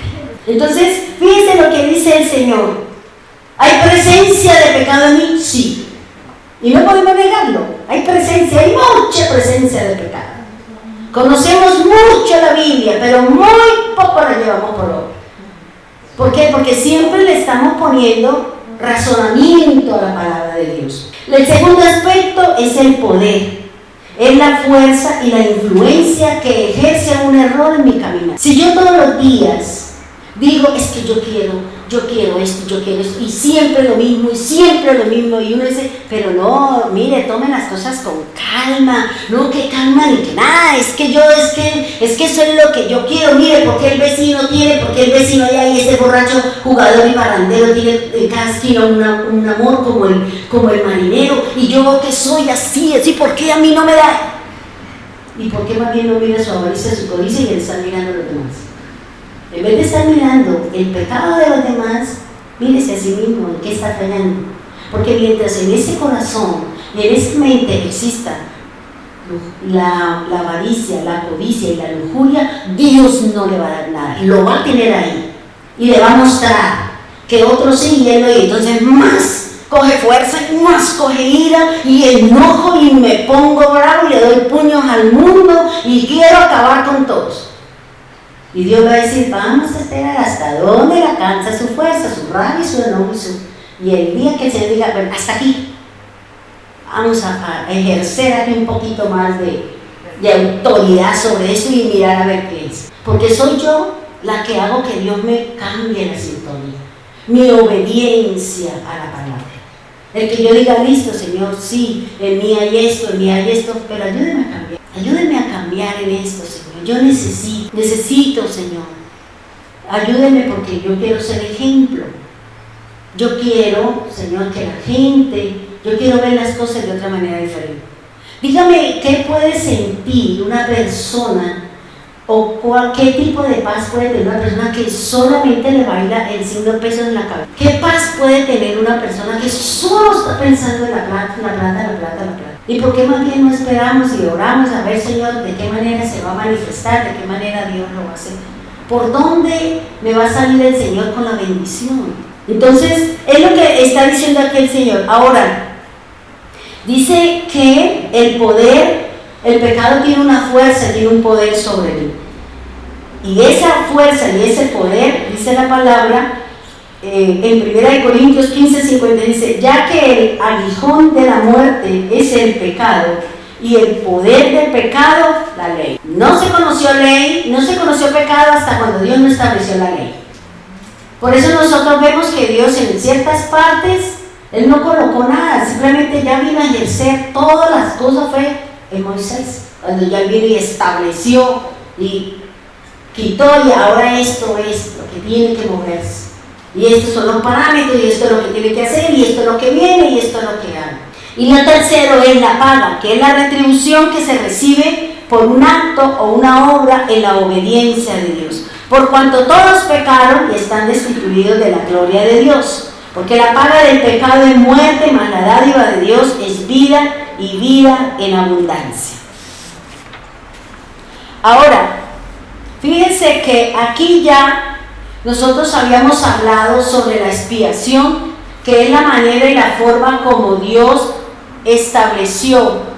Entonces, fíjense lo que dice el Señor. ¿Hay presencia de pecado en mí? Sí. Y no podemos negarlo. Hay presencia, hay mucha presencia de pecado. Conocemos mucho la Biblia, pero muy poco la llevamos por obra. ¿Por qué? Porque siempre le estamos poniendo razonamiento a la palabra de Dios. El segundo aspecto es el poder. Es la fuerza y la influencia que ejerce un error en mi camino. Si yo todos los días digo, es que yo quiero esto, y siempre lo mismo, y uno dice, pero no, mire, tomen las cosas con calma, no, que calma ni que nada, es que eso es lo que yo quiero, mire, porque el vecino tiene, porque el vecino allá y ese borracho jugador y parrandero tiene en cada esquina un amor como el marinero, y yo que soy así, ¿por qué a mí no me da? ¿Y por qué más bien no mira su avaricia, su codicia y él está mirando a los demás? En vez de estar mirando el pecado de los demás, mírese a sí mismo en qué está fallando. Porque mientras en ese corazón y en esa mente exista la avaricia, la codicia y la lujuria, Dios no le va a dar nada. Lo va a tener ahí y le va a mostrar que otros sí y él no, y entonces más coge fuerza, más coge ira y enojo y me pongo bravo y le doy puños al mundo y quiero acabar con todos. Y Dios va a decir, vamos a esperar hasta dónde le alcanza su fuerza, su rabia y su enojo. Y el día que el Señor diga, bueno, hasta aquí, vamos a ejercer aquí un poquito más de autoridad sobre eso y mirar a ver qué es. Porque soy yo la que hago que Dios me cambie la sintonía, mi obediencia a la palabra. El que yo diga, listo, Señor, sí, en mí hay esto, pero ayúdeme a cambiar en esto, Señor. Yo necesito, Señor. ayúdeme porque yo quiero ser ejemplo. Yo quiero, Señor, que la gente, yo quiero ver las cosas de otra manera diferente. Dígame, ¿qué puede sentir una persona o qué tipo de paz puede tener una persona que solamente le baila el signo de pesos en la cabeza? ¿Qué paz puede tener una persona que solo está pensando en la plata, la plata, la plata, la plata? ¿Y por qué más bien no esperamos y oramos a ver, Señor, de qué manera se va a manifestar, de qué manera Dios lo va a hacer? ¿Por dónde me va a salir el Señor con la bendición? Entonces, es lo que está diciendo aquí el Señor. Ahora, dice que el poder, el pecado tiene una fuerza, tiene un poder sobre mí. Y esa fuerza y ese poder, dice la palabra, en 1 Corintios 15:50 dice, ya que el aguijón de la muerte es el pecado y el poder del pecado, la ley. No se conoció ley, no se conoció pecado hasta cuando Dios no estableció la ley. Por eso nosotros vemos que Dios en ciertas partes, Él no colocó nada, simplemente ya vino a ejercer todas las cosas, fue en Moisés, cuando ya vino y estableció y quitó, y ahora esto es lo que tiene que moverse. Y estos son los parámetros, y esto es lo que tiene que hacer, y esto es lo que viene, y esto es lo que haga. Y lo tercero es la paga, que es la retribución que se recibe por un acto o una obra en la obediencia de Dios. Por cuanto todos pecaron y están destituidos de la gloria de Dios. Porque la paga del pecado es muerte, mas la dádiva de Dios es vida y vida en abundancia. Ahora, fíjense que aquí ya nosotros habíamos hablado sobre la expiación, que es la manera y la forma como Dios estableció,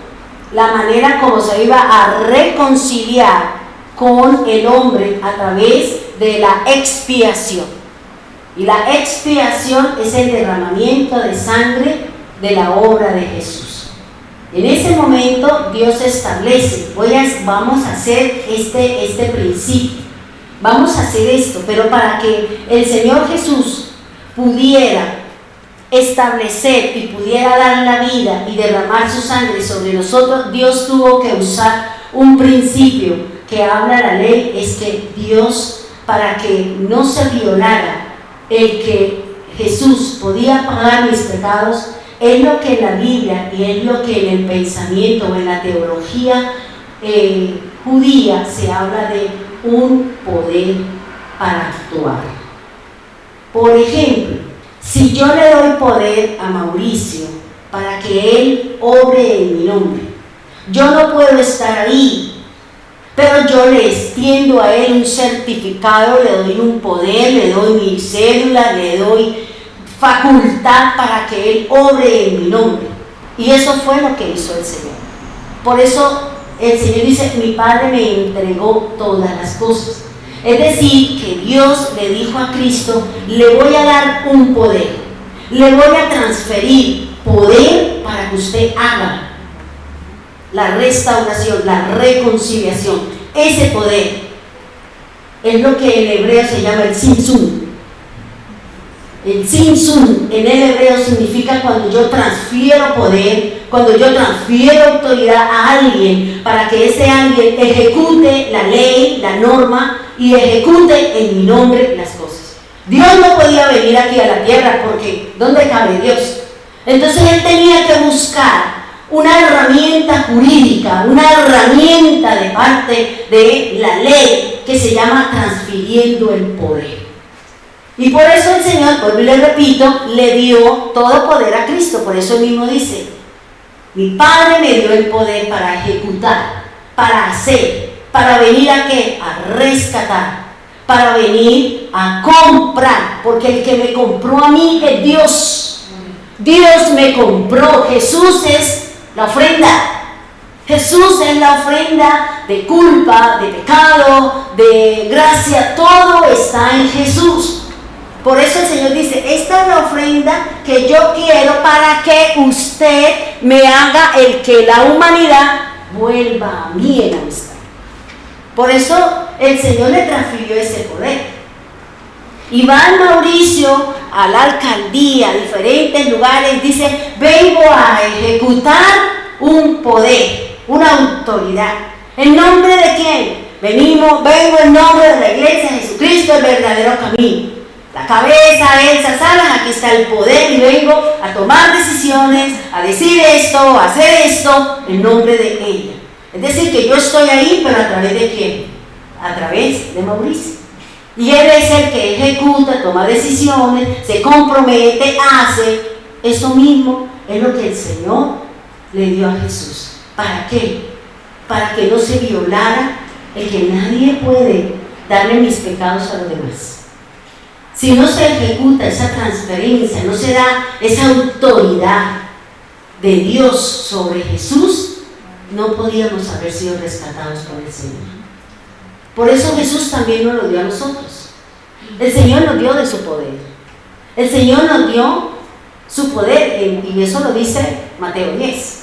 la manera como se iba a reconciliar con el hombre a través de la expiación. Y la expiación es el derramamiento de sangre de la obra de Jesús. En ese momento Dios establece, vamos a hacer este principio, vamos a hacer esto, pero para que el Señor Jesús pudiera establecer y pudiera dar la vida y derramar su sangre sobre nosotros, Dios tuvo que usar un principio que habla la ley, es que Dios, para que no se violara el que Jesús podía pagar mis pecados, es lo que en la Biblia y es lo que en el pensamiento o en la teología judía se habla de un poder para actuar. Por ejemplo, si yo le doy poder a Mauricio para que él obre en mi nombre, yo no puedo estar ahí, pero yo le extiendo a él un certificado, le doy un poder, le doy mi cédula, le doy facultad para que él obre en mi nombre. Y eso fue lo que hizo el Señor. Por eso el Señor dice, mi Padre me entregó todas las cosas. Es decir, que Dios le dijo a Cristo, le voy a dar un poder, le voy a transferir poder para que usted haga la restauración, la reconciliación. Ese poder es lo que en hebreo se llama el Tzimtzum. El Tzimtzum en el hebreo significa cuando yo transfiero poder, cuando yo transfiero autoridad a alguien para que ese alguien ejecute la ley, la norma y ejecute en mi nombre las cosas. Dios no podía venir aquí a la tierra porque ¿dónde cabe Dios? Entonces él tenía que buscar una herramienta jurídica, una herramienta de parte de la ley que se llama transfiriendo el poder. Y por eso el Señor, vuelvo y le repito, le dio todo poder a Cristo. Por eso mismo dice, mi Padre me dio el poder para ejecutar, para hacer, para venir a ¿qué? A rescatar, para venir a comprar, porque el que me compró a mí es Dios. Dios me compró. Jesús es la ofrenda. Jesús es la ofrenda de culpa, de pecado, de gracia. Todo está en Jesús. Por eso el Señor dice, esta es la ofrenda que yo quiero para que usted me haga el que la humanidad vuelva a mí en amistad. Por eso el Señor le transfirió ese poder. Y va el Mauricio a la alcaldía, a diferentes lugares, dice, vengo a ejecutar un poder, una autoridad. ¿En nombre de quién? vengo en nombre de la iglesia, Jesucristo el verdadero camino. La cabeza, Elsa Salas, aquí está el poder y vengo a tomar decisiones, a decir esto, a hacer esto en nombre de ella. Es decir, que yo estoy ahí, pero ¿a través de quién? A través de Mauricio. Y él es el que ejecuta, toma decisiones, se compromete, hace. Eso mismo es lo que el Señor le dio a Jesús. ¿Para qué? Para que no se violara el que nadie puede darle mis pecados a los demás. Si no se ejecuta esa transferencia, no se da esa autoridad de Dios sobre Jesús, no podíamos haber sido rescatados por el Señor. Por eso Jesús también nos lo dio a nosotros. El Señor nos dio de su poder. El Señor nos dio su poder, y eso lo dice Mateo 10.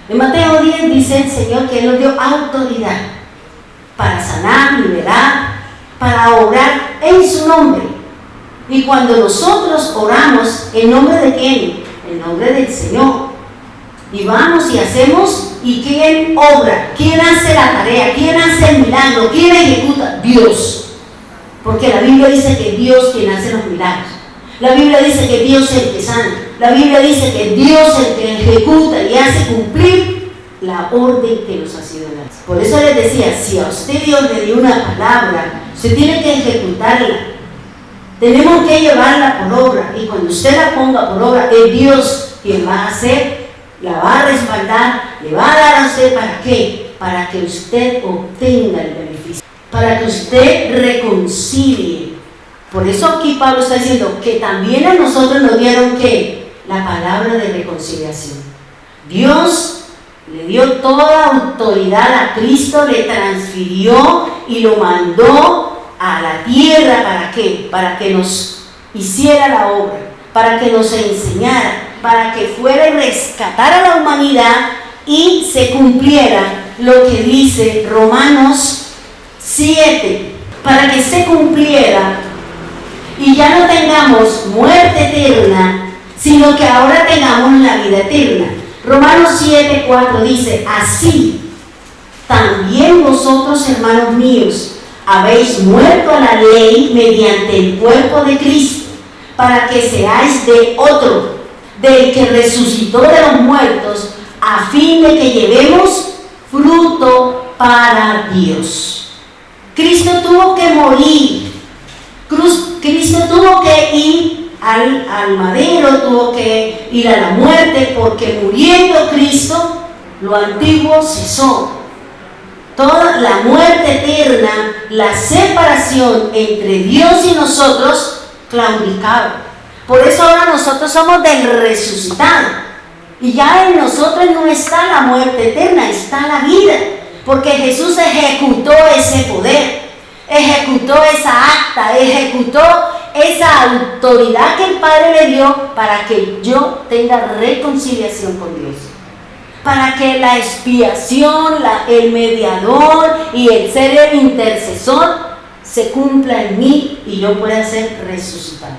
En Mateo 10 dice el Señor que Él nos dio autoridad para sanar, liberar, para obrar en su nombre. Y cuando nosotros oramos, ¿en nombre de quién? En nombre del Señor. Y vamos y hacemos, ¿y quién obra? ¿Quién hace la tarea? ¿Quién hace el milagro? ¿Quién ejecuta? Dios. Porque la Biblia dice que Dios quien hace los milagros. La Biblia dice que Dios es el que sana. La Biblia dice que Dios es el que ejecuta y hace cumplir la orden que nos ha sido dada. Por eso les decía, si a usted Dios le dio una palabra, usted tiene que ejecutarla. Tenemos que llevarla por obra, y cuando usted la ponga por obra, es Dios quien va a hacer, la va a respaldar, le va a dar a usted. ¿Para qué? Para que usted obtenga el beneficio, para que usted reconcilie. Por eso aquí Pablo está diciendo que también a nosotros nos dieron ¿qué? La palabra de reconciliación. Dios le dio toda autoridad a Cristo, le transfirió y lo mandó a la tierra. ¿Para qué? Para que nos hiciera la obra, para que nos enseñara, para que fuera y rescatara a la humanidad y se cumpliera lo que dice Romanos 7, para que se cumpliera y ya no tengamos muerte eterna, sino que ahora tengamos la vida eterna. Romanos 7, 4 dice, así también vosotros, hermanos míos, habéis muerto a la ley mediante el cuerpo de Cristo, para que seáis de otro, del que resucitó de los muertos, a fin de que llevemos fruto para Dios. Cristo tuvo que morir. Cristo tuvo que ir al madero, tuvo que ir a la muerte, porque muriendo Cristo, lo antiguo cesó. Toda la muerte eterna, la separación entre Dios y nosotros, claudicaba. Por eso ahora nosotros somos del resucitado. Y ya en nosotros no está la muerte eterna, está la vida. Porque Jesús ejecutó ese poder, ejecutó esa acta, ejecutó esa autoridad que el Padre le dio para que yo tenga reconciliación con Dios. Para que la expiación, el mediador y el ser el intercesor se cumpla en mí y yo pueda ser resucitado.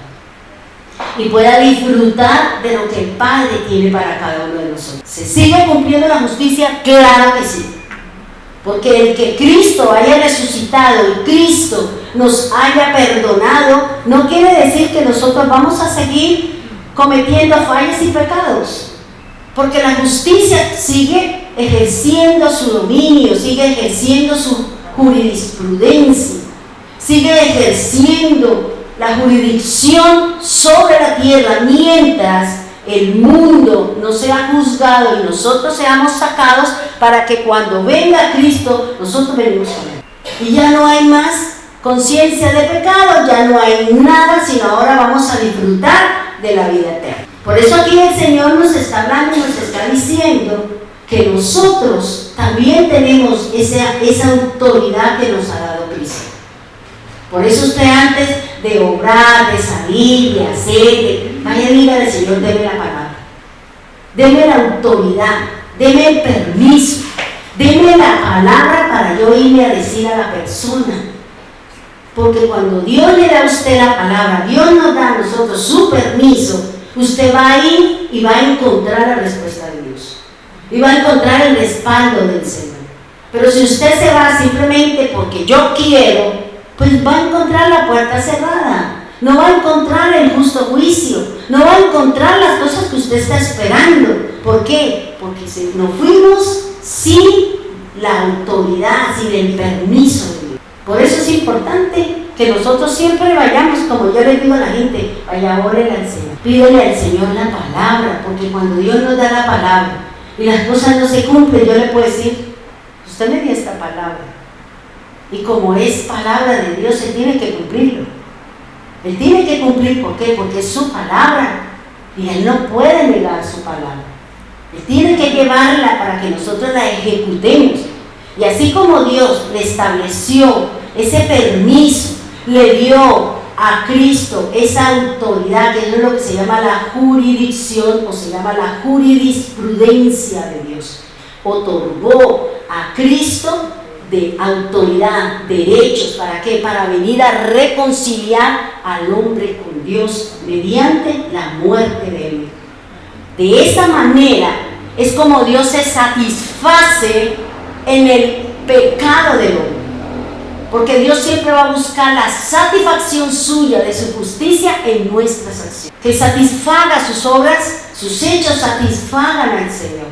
Y pueda disfrutar de lo que el Padre tiene para cada uno de nosotros. ¿Se sigue cumpliendo la justicia? Claro que sí. Porque el que Cristo haya resucitado y Cristo nos haya perdonado, no quiere decir que nosotros vamos a seguir cometiendo fallas y pecados. Porque la justicia sigue ejerciendo su dominio, sigue ejerciendo su jurisprudencia, sigue ejerciendo la jurisdicción sobre la tierra mientras el mundo no sea juzgado y nosotros seamos sacados, para que cuando venga Cristo nosotros venimos con Él. Y ya no hay más conciencia de pecado, ya no hay nada, sino ahora vamos a disfrutar de la vida eterna. Por eso aquí el Señor nos está hablando y nos está diciendo que nosotros también tenemos esa autoridad que nos ha dado Cristo. Por eso usted, antes de obrar, de salir, de hacer, vaya y diga al Señor, deme la palabra, deme la autoridad, deme el permiso, deme la palabra para yo irme a decir a la persona. Porque cuando Dios le da a usted la palabra, Dios nos da a nosotros su permiso, usted va a ir y va a encontrar la respuesta de Dios. Y va a encontrar el respaldo del Señor. Pero si usted se va simplemente porque yo quiero, pues va a encontrar la puerta cerrada, no va a encontrar el justo juicio, no va a encontrar las cosas que usted está esperando. ¿Por qué? Porque nos fuimos sin la autoridad, sin el permiso de Dios. Por eso es importante que nosotros siempre vayamos, como yo les digo a la gente, vaya, órele al Señor, pídele al Señor la palabra, porque cuando Dios nos da la palabra y las cosas no se cumplen, yo le puedo decir, usted me dio esta palabra, y como es palabra de Dios, Él tiene que cumplirlo. Él tiene que cumplir, ¿por qué? Porque es su palabra, y Él no puede negar su palabra. Él tiene que llevarla para que nosotros la ejecutemos. Y así como Dios le estableció ese permiso, le dio a Cristo esa autoridad, que es lo que se llama la jurisdicción, o se llama la jurisprudencia de Dios. Otorgó a Cristo de autoridad, derechos, ¿para qué? Para venir a reconciliar al hombre con Dios mediante la muerte de Él. De esa manera es como Dios se satisface en el pecado del hombre. Porque Dios siempre va a buscar la satisfacción suya de su justicia en nuestras acciones. Que satisfaga sus obras, sus hechos satisfagan al Señor.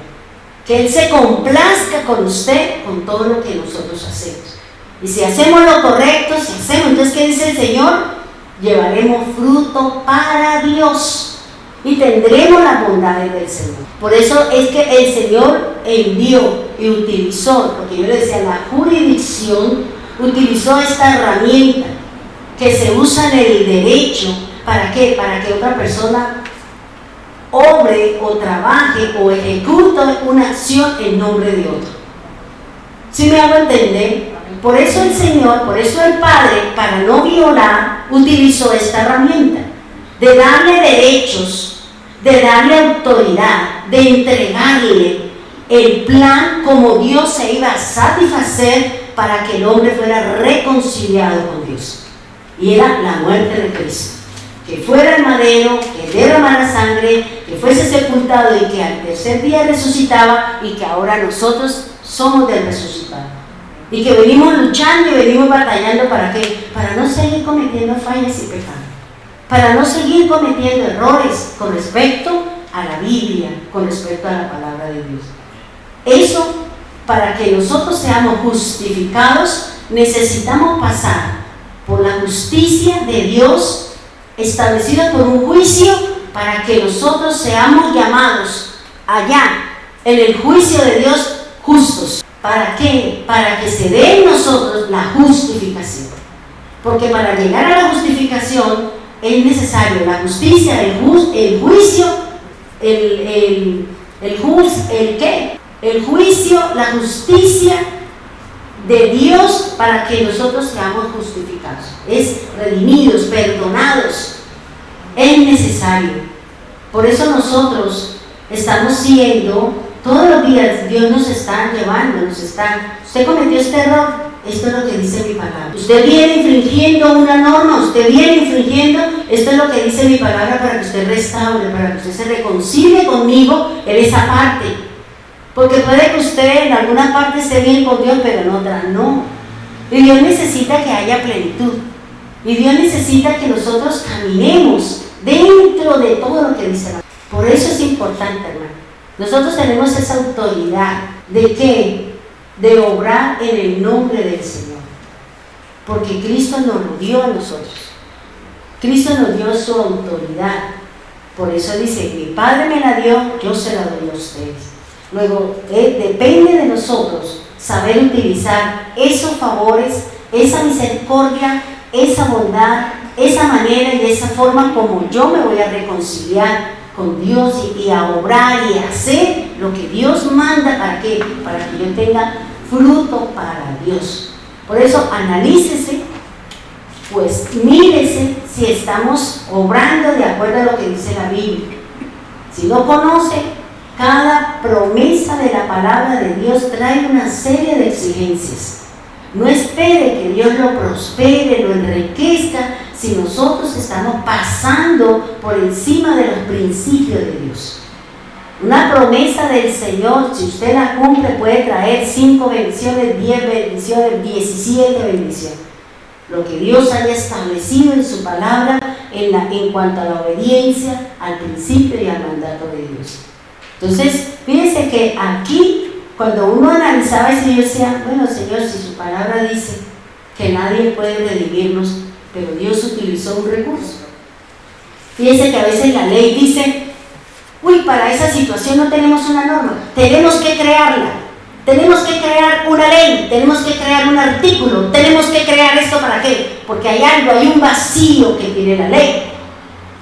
Que Él se complazca con usted, con todo lo que nosotros hacemos. Y si hacemos lo correcto, entonces ¿qué dice el Señor? Llevaremos fruto para Dios y tendremos las bondades del Señor. Por eso es que el Señor envió y utilizó, porque yo le decía, la jurisdicción, utilizó esta herramienta que se usa en el derecho. ¿Para qué? Para que otra persona obre o trabaje o ejecute una acción en nombre de otro. ¿Sí me hago entender? Por eso el Señor, por eso el Padre, para no violar, utilizó esta herramienta de darle derechos, de darle autoridad, de entregarle el plan como Dios se iba a satisfacer para que el hombre fuera reconciliado con Dios. Y era la muerte de Cristo. Que fuera el madero, que derramara sangre, que fuese sepultado y que al tercer día resucitaba, y que ahora nosotros somos del resucitado. Y que venimos luchando y venimos batallando, ¿para qué? Para no seguir cometiendo fallas y pecados. Para no seguir cometiendo errores con respecto a la Biblia, con respecto a la palabra de Dios. Eso, para que nosotros seamos justificados, necesitamos pasar por la justicia de Dios establecida por un juicio, para que nosotros seamos llamados allá en el juicio de Dios justos. ¿Para qué? Para que se dé en nosotros la justificación. Porque para llegar a la justificación es necesario la justicia, el juicio, el juicio, la justicia de Dios, para que nosotros seamos justificados. Es redimidos, perdonados. Es necesario. Por eso nosotros estamos siendo, todos los días Dios nos está llevando, usted cometió este error, esto es lo que dice mi palabra. Usted viene infringiendo una norma, usted viene infringiendo, esto es lo que dice mi palabra, para que usted restaure, para que usted se reconcilie conmigo en esa parte. Porque puede que usted en alguna parte esté bien con Dios, pero en otra no. Y Dios necesita que haya plenitud. Y Dios necesita que nosotros caminemos dentro de todo lo que dice la palabra. Por eso es importante, hermano. Nosotros tenemos esa autoridad de ¿qué? De obrar en el nombre del Señor. Porque Cristo nos lo dio a nosotros. Cristo nos dio su autoridad. Por eso dice, mi Padre me la dio, yo se la doy a ustedes. Luego, depende de nosotros saber utilizar esos favores, esa misericordia, esa bondad, esa manera y de esa forma como yo me voy a reconciliar con Dios y a obrar y a hacer lo que Dios manda. ¿Para qué? Para que yo tenga fruto para Dios. Por eso analícese, pues mírese si estamos obrando de acuerdo a lo que dice la Biblia. Si no conoce, cada promesa de la palabra de Dios trae una serie de exigencias. No espere que Dios lo prospere, lo enriquezca, si nosotros estamos pasando por encima de los principios de Dios. Una promesa del Señor, si usted la cumple, puede traer 5 bendiciones, 10 bendiciones, 17 bendiciones. Lo que Dios haya establecido en su palabra en cuanto a la obediencia al principio y al mandato de Dios. Entonces, fíjense que aquí, cuando uno analizaba eso, yo decía, bueno, Señor, si su palabra dice que nadie puede redimirnos, pero Dios utilizó un recurso. Fíjense que a veces la ley dice, uy, para esa situación no tenemos una norma, tenemos que crearla, tenemos que crear una ley, tenemos que crear un artículo, tenemos que crear esto ¿para qué? Porque hay algo, hay un vacío que tiene la ley.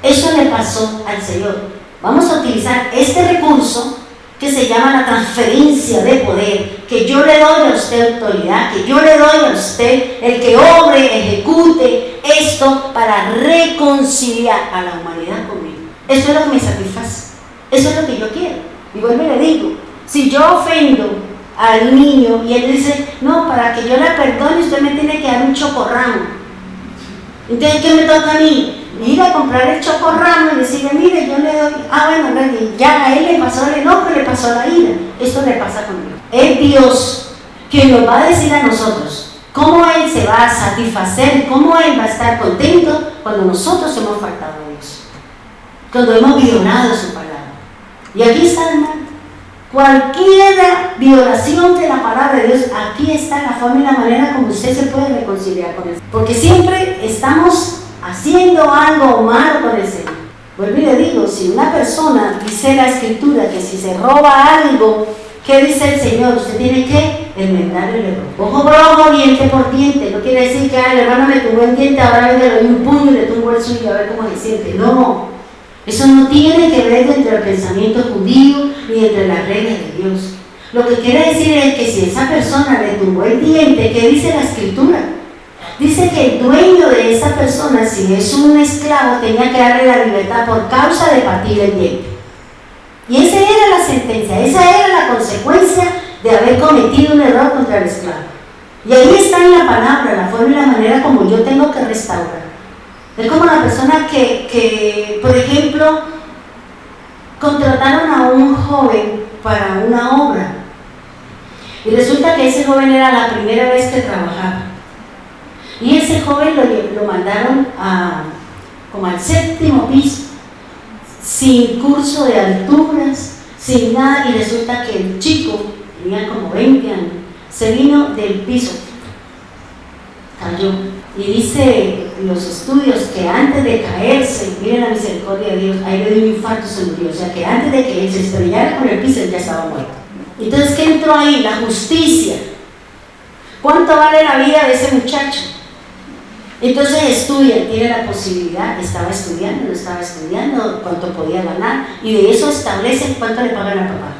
Eso le pasó al Señor. Vamos a utilizar este recurso que se llama la transferencia de poder, que yo le doy a usted autoridad, que yo le doy a usted el que obre, ejecute esto para reconciliar a la humanidad conmigo. Eso es lo que me satisface, eso es lo que yo quiero. Y vuelvo y le digo, si yo ofendo al niño y él dice, no, para que yo le perdone usted me tiene que dar un chocorramo. Entonces, ¿qué me toca a mí? Ir a comprar el chocorramo y decirle, mire, yo le doy, bueno, ya a él le pasó el enojo, le pasó la ira. Esto le pasa conmigo. Es Dios quien nos va a decir a nosotros cómo Él se va a satisfacer, cómo Él va a estar contento cuando nosotros hemos faltado a Dios, cuando hemos violado su palabra. Y aquí está, hermano. Cualquier violación de la palabra de Dios, aquí está la forma y la manera como usted se puede reconciliar con Él. Porque siempre estamos haciendo algo malo con el Señor. Vuelvo y le digo, si una persona dice la Escritura que si se roba algo, ¿qué dice el Señor? Usted tiene que enmendar el error. Ojo por ojo, diente por diente. No quiere decir que el hermano me tumbó el diente, ahora le doy un puño y le tumbo el suyo a ver cómo se siente. No. Eso no tiene que ver entre el pensamiento judío ni entre las reglas de Dios. Lo que quiere decir es que si esa persona le tumbó el diente, ¿qué dice la Escritura? Dice que el dueño de esa persona, si es un esclavo, tenía que darle la libertad por causa de partir el diente. Y esa era la sentencia, esa era la consecuencia de haber cometido un error contra el esclavo. Y ahí está en la palabra, la forma y la manera como yo tengo que restaurar. Es como la persona que, por ejemplo, contrataron a un joven para una obra. Y resulta que ese joven era la primera vez que trabajaba. Y ese joven lo mandaron como al 7º piso, sin curso de alturas, sin nada. Y resulta que el chico, tenía como 20 años, se vino del piso, cayó. Y dice los estudios que antes de caerse, miren la misericordia de Dios, ahí le dio un infarto, se murió. O sea que antes de que él se estrellara con el piso, él ya estaba muerto. Entonces, ¿qué entró ahí? La justicia. ¿Cuánto vale la vida de ese muchacho? Entonces estudia, tiene la posibilidad, estaba estudiando, no estaba estudiando, cuánto podía ganar, y de eso establecen cuánto le pagan al papá.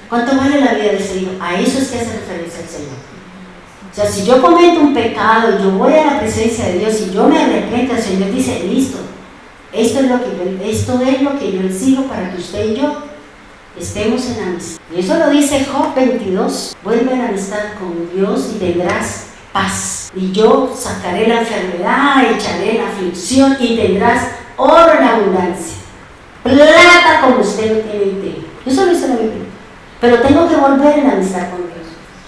¿Cuánto vale la vida de ese hijo? A eso es que hace referencia el Señor. O sea, si yo cometo un pecado y yo voy a la presencia de Dios y yo me arrepiento, el Señor dice, listo, esto es lo que yo exijo para que usted y yo estemos en amistad. Y eso lo dice Job 22, vuelve en amistad con Dios y tendrás paz. Y yo sacaré la enfermedad, echaré la aflicción y tendrás oro en abundancia. Plata como usted no tiene entero. Eso lo dice la Biblia. Pero tengo que volver en amistad con Dios.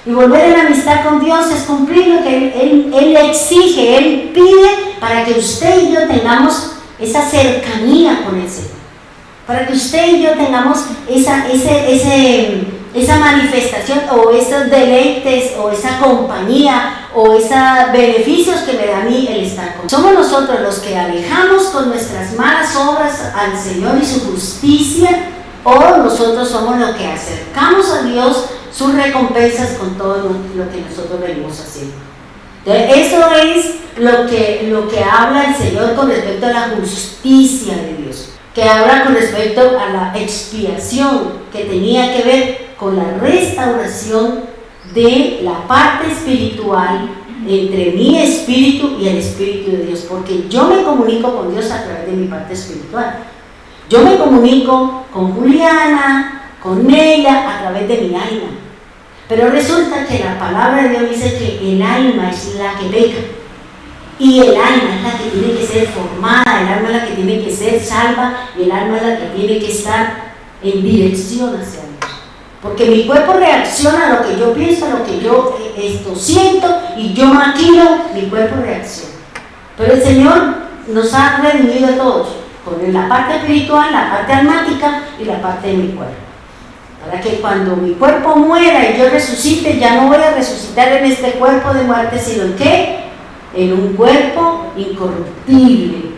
Y volver en amistad con Dios es cumplir lo que Él exige, Él pide para que usted y yo tengamos esa cercanía con el Señor. Para que usted y yo tengamos esa manifestación o esos deleites o esa compañía o esos beneficios que me da a mí el estar con Él. Somos nosotros los que alejamos con nuestras malas obras al Señor y su justicia, o nosotros somos los que acercamos a Dios sus recompensas con todo lo que nosotros venimos haciendo. Entonces, eso es lo que habla el Señor con respecto a la justicia de Dios, que habla con respecto a la expiación que tenía que ver con la restauración de la parte espiritual entre mi espíritu y el Espíritu de Dios, porque yo me comunico con Dios a través de mi parte espiritual. Yo me comunico con Juliana, con Neila, a través de mi alma. Pero resulta que la palabra de Dios dice que el alma es la que peca. Y el alma es la que tiene que ser formada, el alma es la que tiene que ser salva, y el alma es la que tiene que estar en dirección hacia Dios. Porque mi cuerpo reacciona a lo que yo pienso, a lo que yo siento, y yo maquino, mi cuerpo reacciona. Pero el Señor nos ha redimido a todos, con la parte espiritual, la parte almática y la parte de mi cuerpo. Para que cuando mi cuerpo muera y yo resucite, ya no voy a resucitar en este cuerpo de muerte, sino en ¿qué? En un cuerpo incorruptible,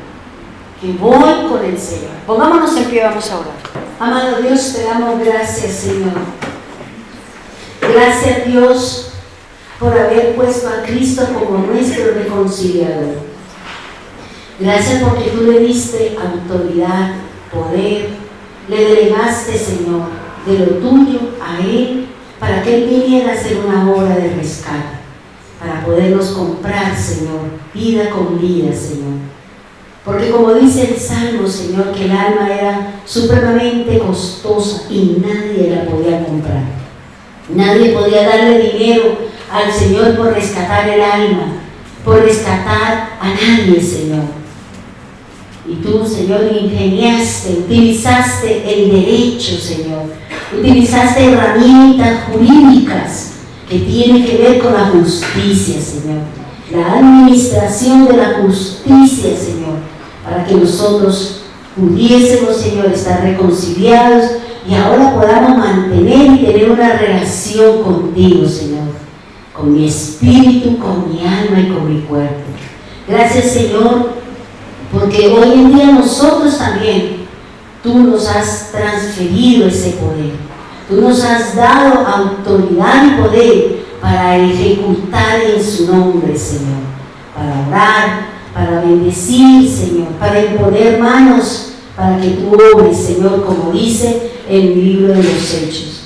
que voy con el Señor. Pongámonos en pie, vamos a orar. Amado Dios, te damos gracias, Señor. Gracias, Dios, por haber puesto a Cristo como nuestro reconciliador. Gracias porque tú le diste autoridad, poder, le delegaste, Señor, de lo tuyo a Él, para que Él viniera a hacer una obra de rescate, para podernos comprar, Señor, vida con vida, Señor. Porque como dice el Salmo, Señor, que el alma era supremamente costosa y nadie la podía comprar. Nadie podía darle dinero al Señor por rescatar el alma, por rescatar a nadie, Señor. Y tú, Señor, ingeniaste, utilizaste el derecho, Señor. Utilizaste herramientas jurídicas que tienen que ver con la justicia, Señor. La administración de la justicia, Señor, para que nosotros pudiésemos, Señor, estar reconciliados y ahora podamos mantener y tener una relación contigo, Señor, con mi espíritu, con mi alma y con mi cuerpo. Gracias, Señor, porque hoy en día nosotros también, tú nos has transferido ese poder. Tú nos has dado autoridad y poder para ejecutar en su nombre, Señor. Para orar, para bendecir, Señor. Para imponer manos, para que tú obres, Señor, como dice el libro de los Hechos.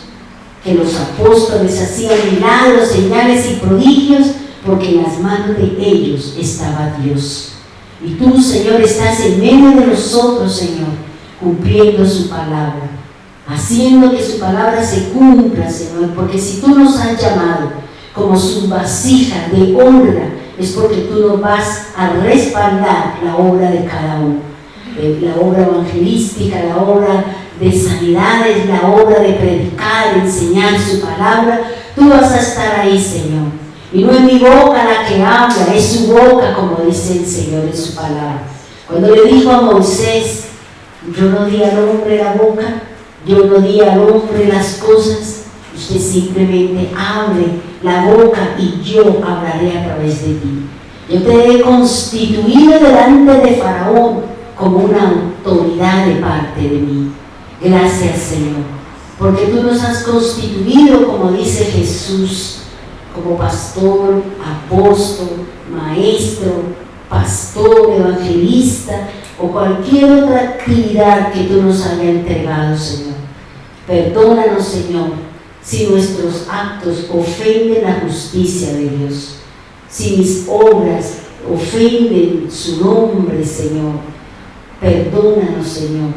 Que los apóstoles hacían milagros, señales y prodigios, porque en las manos de ellos estaba Dios. Y tú, Señor, estás en medio de nosotros, Señor, cumpliendo su palabra, haciendo que su palabra se cumpla, Señor, porque si tú nos has llamado como su vasija de honra, es porque tú nos vas a respaldar la obra de cada uno, la obra evangelística, la obra de sanidades, la obra de predicar, enseñar su palabra. Tú vas a estar ahí, Señor. Y no es mi boca la que habla, es su boca, como dice el Señor en su palabra. Cuando le dijo a Moisés, yo no di al hombre la boca, yo no di al hombre las cosas, usted simplemente abre la boca y yo hablaré a través de ti. Yo te he constituido delante de Faraón como una autoridad de parte de mí. Gracias, Señor, porque tú nos has constituido, como dice Jesús, como pastor, apóstol, maestro, pastor, evangelista o cualquier otra actividad que tú nos hayas entregado, Señor. Perdónanos, Señor, si nuestros actos ofenden la justicia de Dios, si mis obras ofenden su nombre, Señor. Perdónanos, Señor,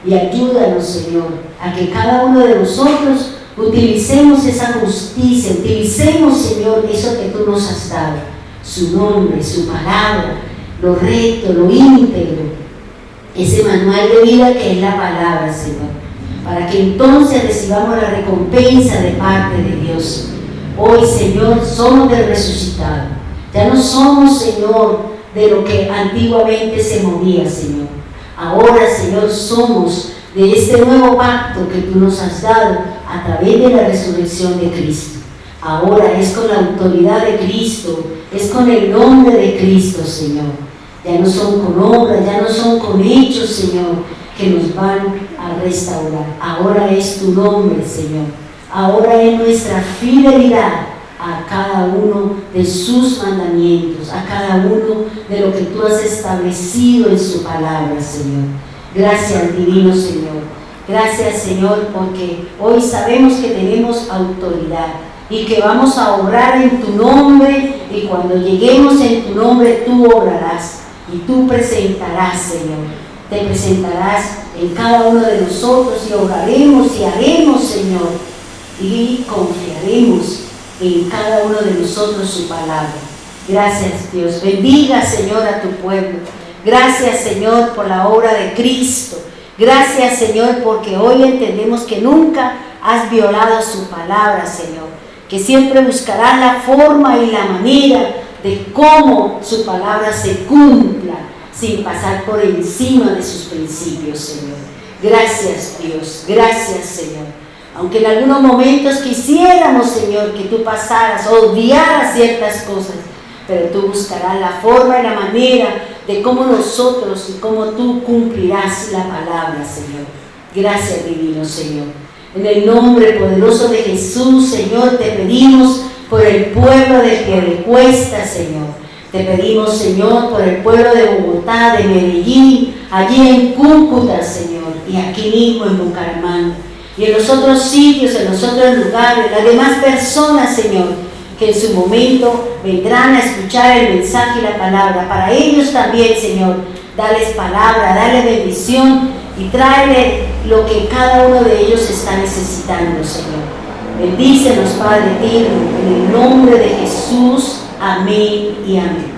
y ayúdanos, Señor, a que cada uno de nosotros utilicemos esa justicia, utilicemos, Señor, eso que tú nos has dado, su nombre, su palabra, lo recto, lo íntegro, ese manual de vida que es la palabra, Señor, para que entonces recibamos la recompensa de parte de Dios. Hoy, Señor, somos del resucitado, ya no somos, Señor, de lo que antiguamente se movía, Señor. Ahora, Señor, somos de este nuevo pacto que tú nos has dado a través de la resurrección de Cristo. Ahora es con la autoridad de Cristo, es con el nombre de Cristo, Señor. Ya no son con obras, ya no son con hechos, Señor, que nos van a restaurar. Ahora es tu nombre, Señor. Ahora es nuestra fidelidad a cada uno de sus mandamientos, a cada uno de lo que tú has establecido en su palabra, Señor. Gracias, divino Señor. Gracias, Señor, porque hoy sabemos que tenemos autoridad y que vamos a obrar en tu nombre, y cuando lleguemos en tu nombre tú obrarás y tú presentarás, Señor. Te presentarás en cada uno de nosotros y obraremos y haremos, Señor, y confiaremos en cada uno de nosotros su palabra. Gracias, Dios. Bendiga, Señor, a tu pueblo. Gracias, Señor, por la obra de Cristo. Gracias, Señor, porque hoy entendemos que nunca has violado su palabra, Señor, que siempre buscarás la forma y la manera de cómo su palabra se cumpla sin pasar por encima de sus principios, Señor. Gracias, Dios, gracias, Señor. Aunque en algunos momentos quisiéramos, Señor, que tú pasaras o odiaras ciertas cosas, pero tú buscarás la forma y la manera de cómo nosotros y cómo tú cumplirás la palabra, Señor. Gracias, divino Señor. En el nombre poderoso de Jesús, Señor, te pedimos por el pueblo de Piedecuesta, Señor. Te pedimos, Señor, por el pueblo de Bogotá, de Medellín, allí en Cúcuta, Señor, y aquí mismo en Bucaramanga, y en los otros sitios, en los otros lugares, las demás personas, Señor, que en su momento vendrán a escuchar el mensaje y la palabra. Para ellos también, Señor, dales palabra, dale bendición y tráele lo que cada uno de ellos está necesitando, Señor. Bendícenos, Padre eterno, en el nombre de Jesús. Amén y amén.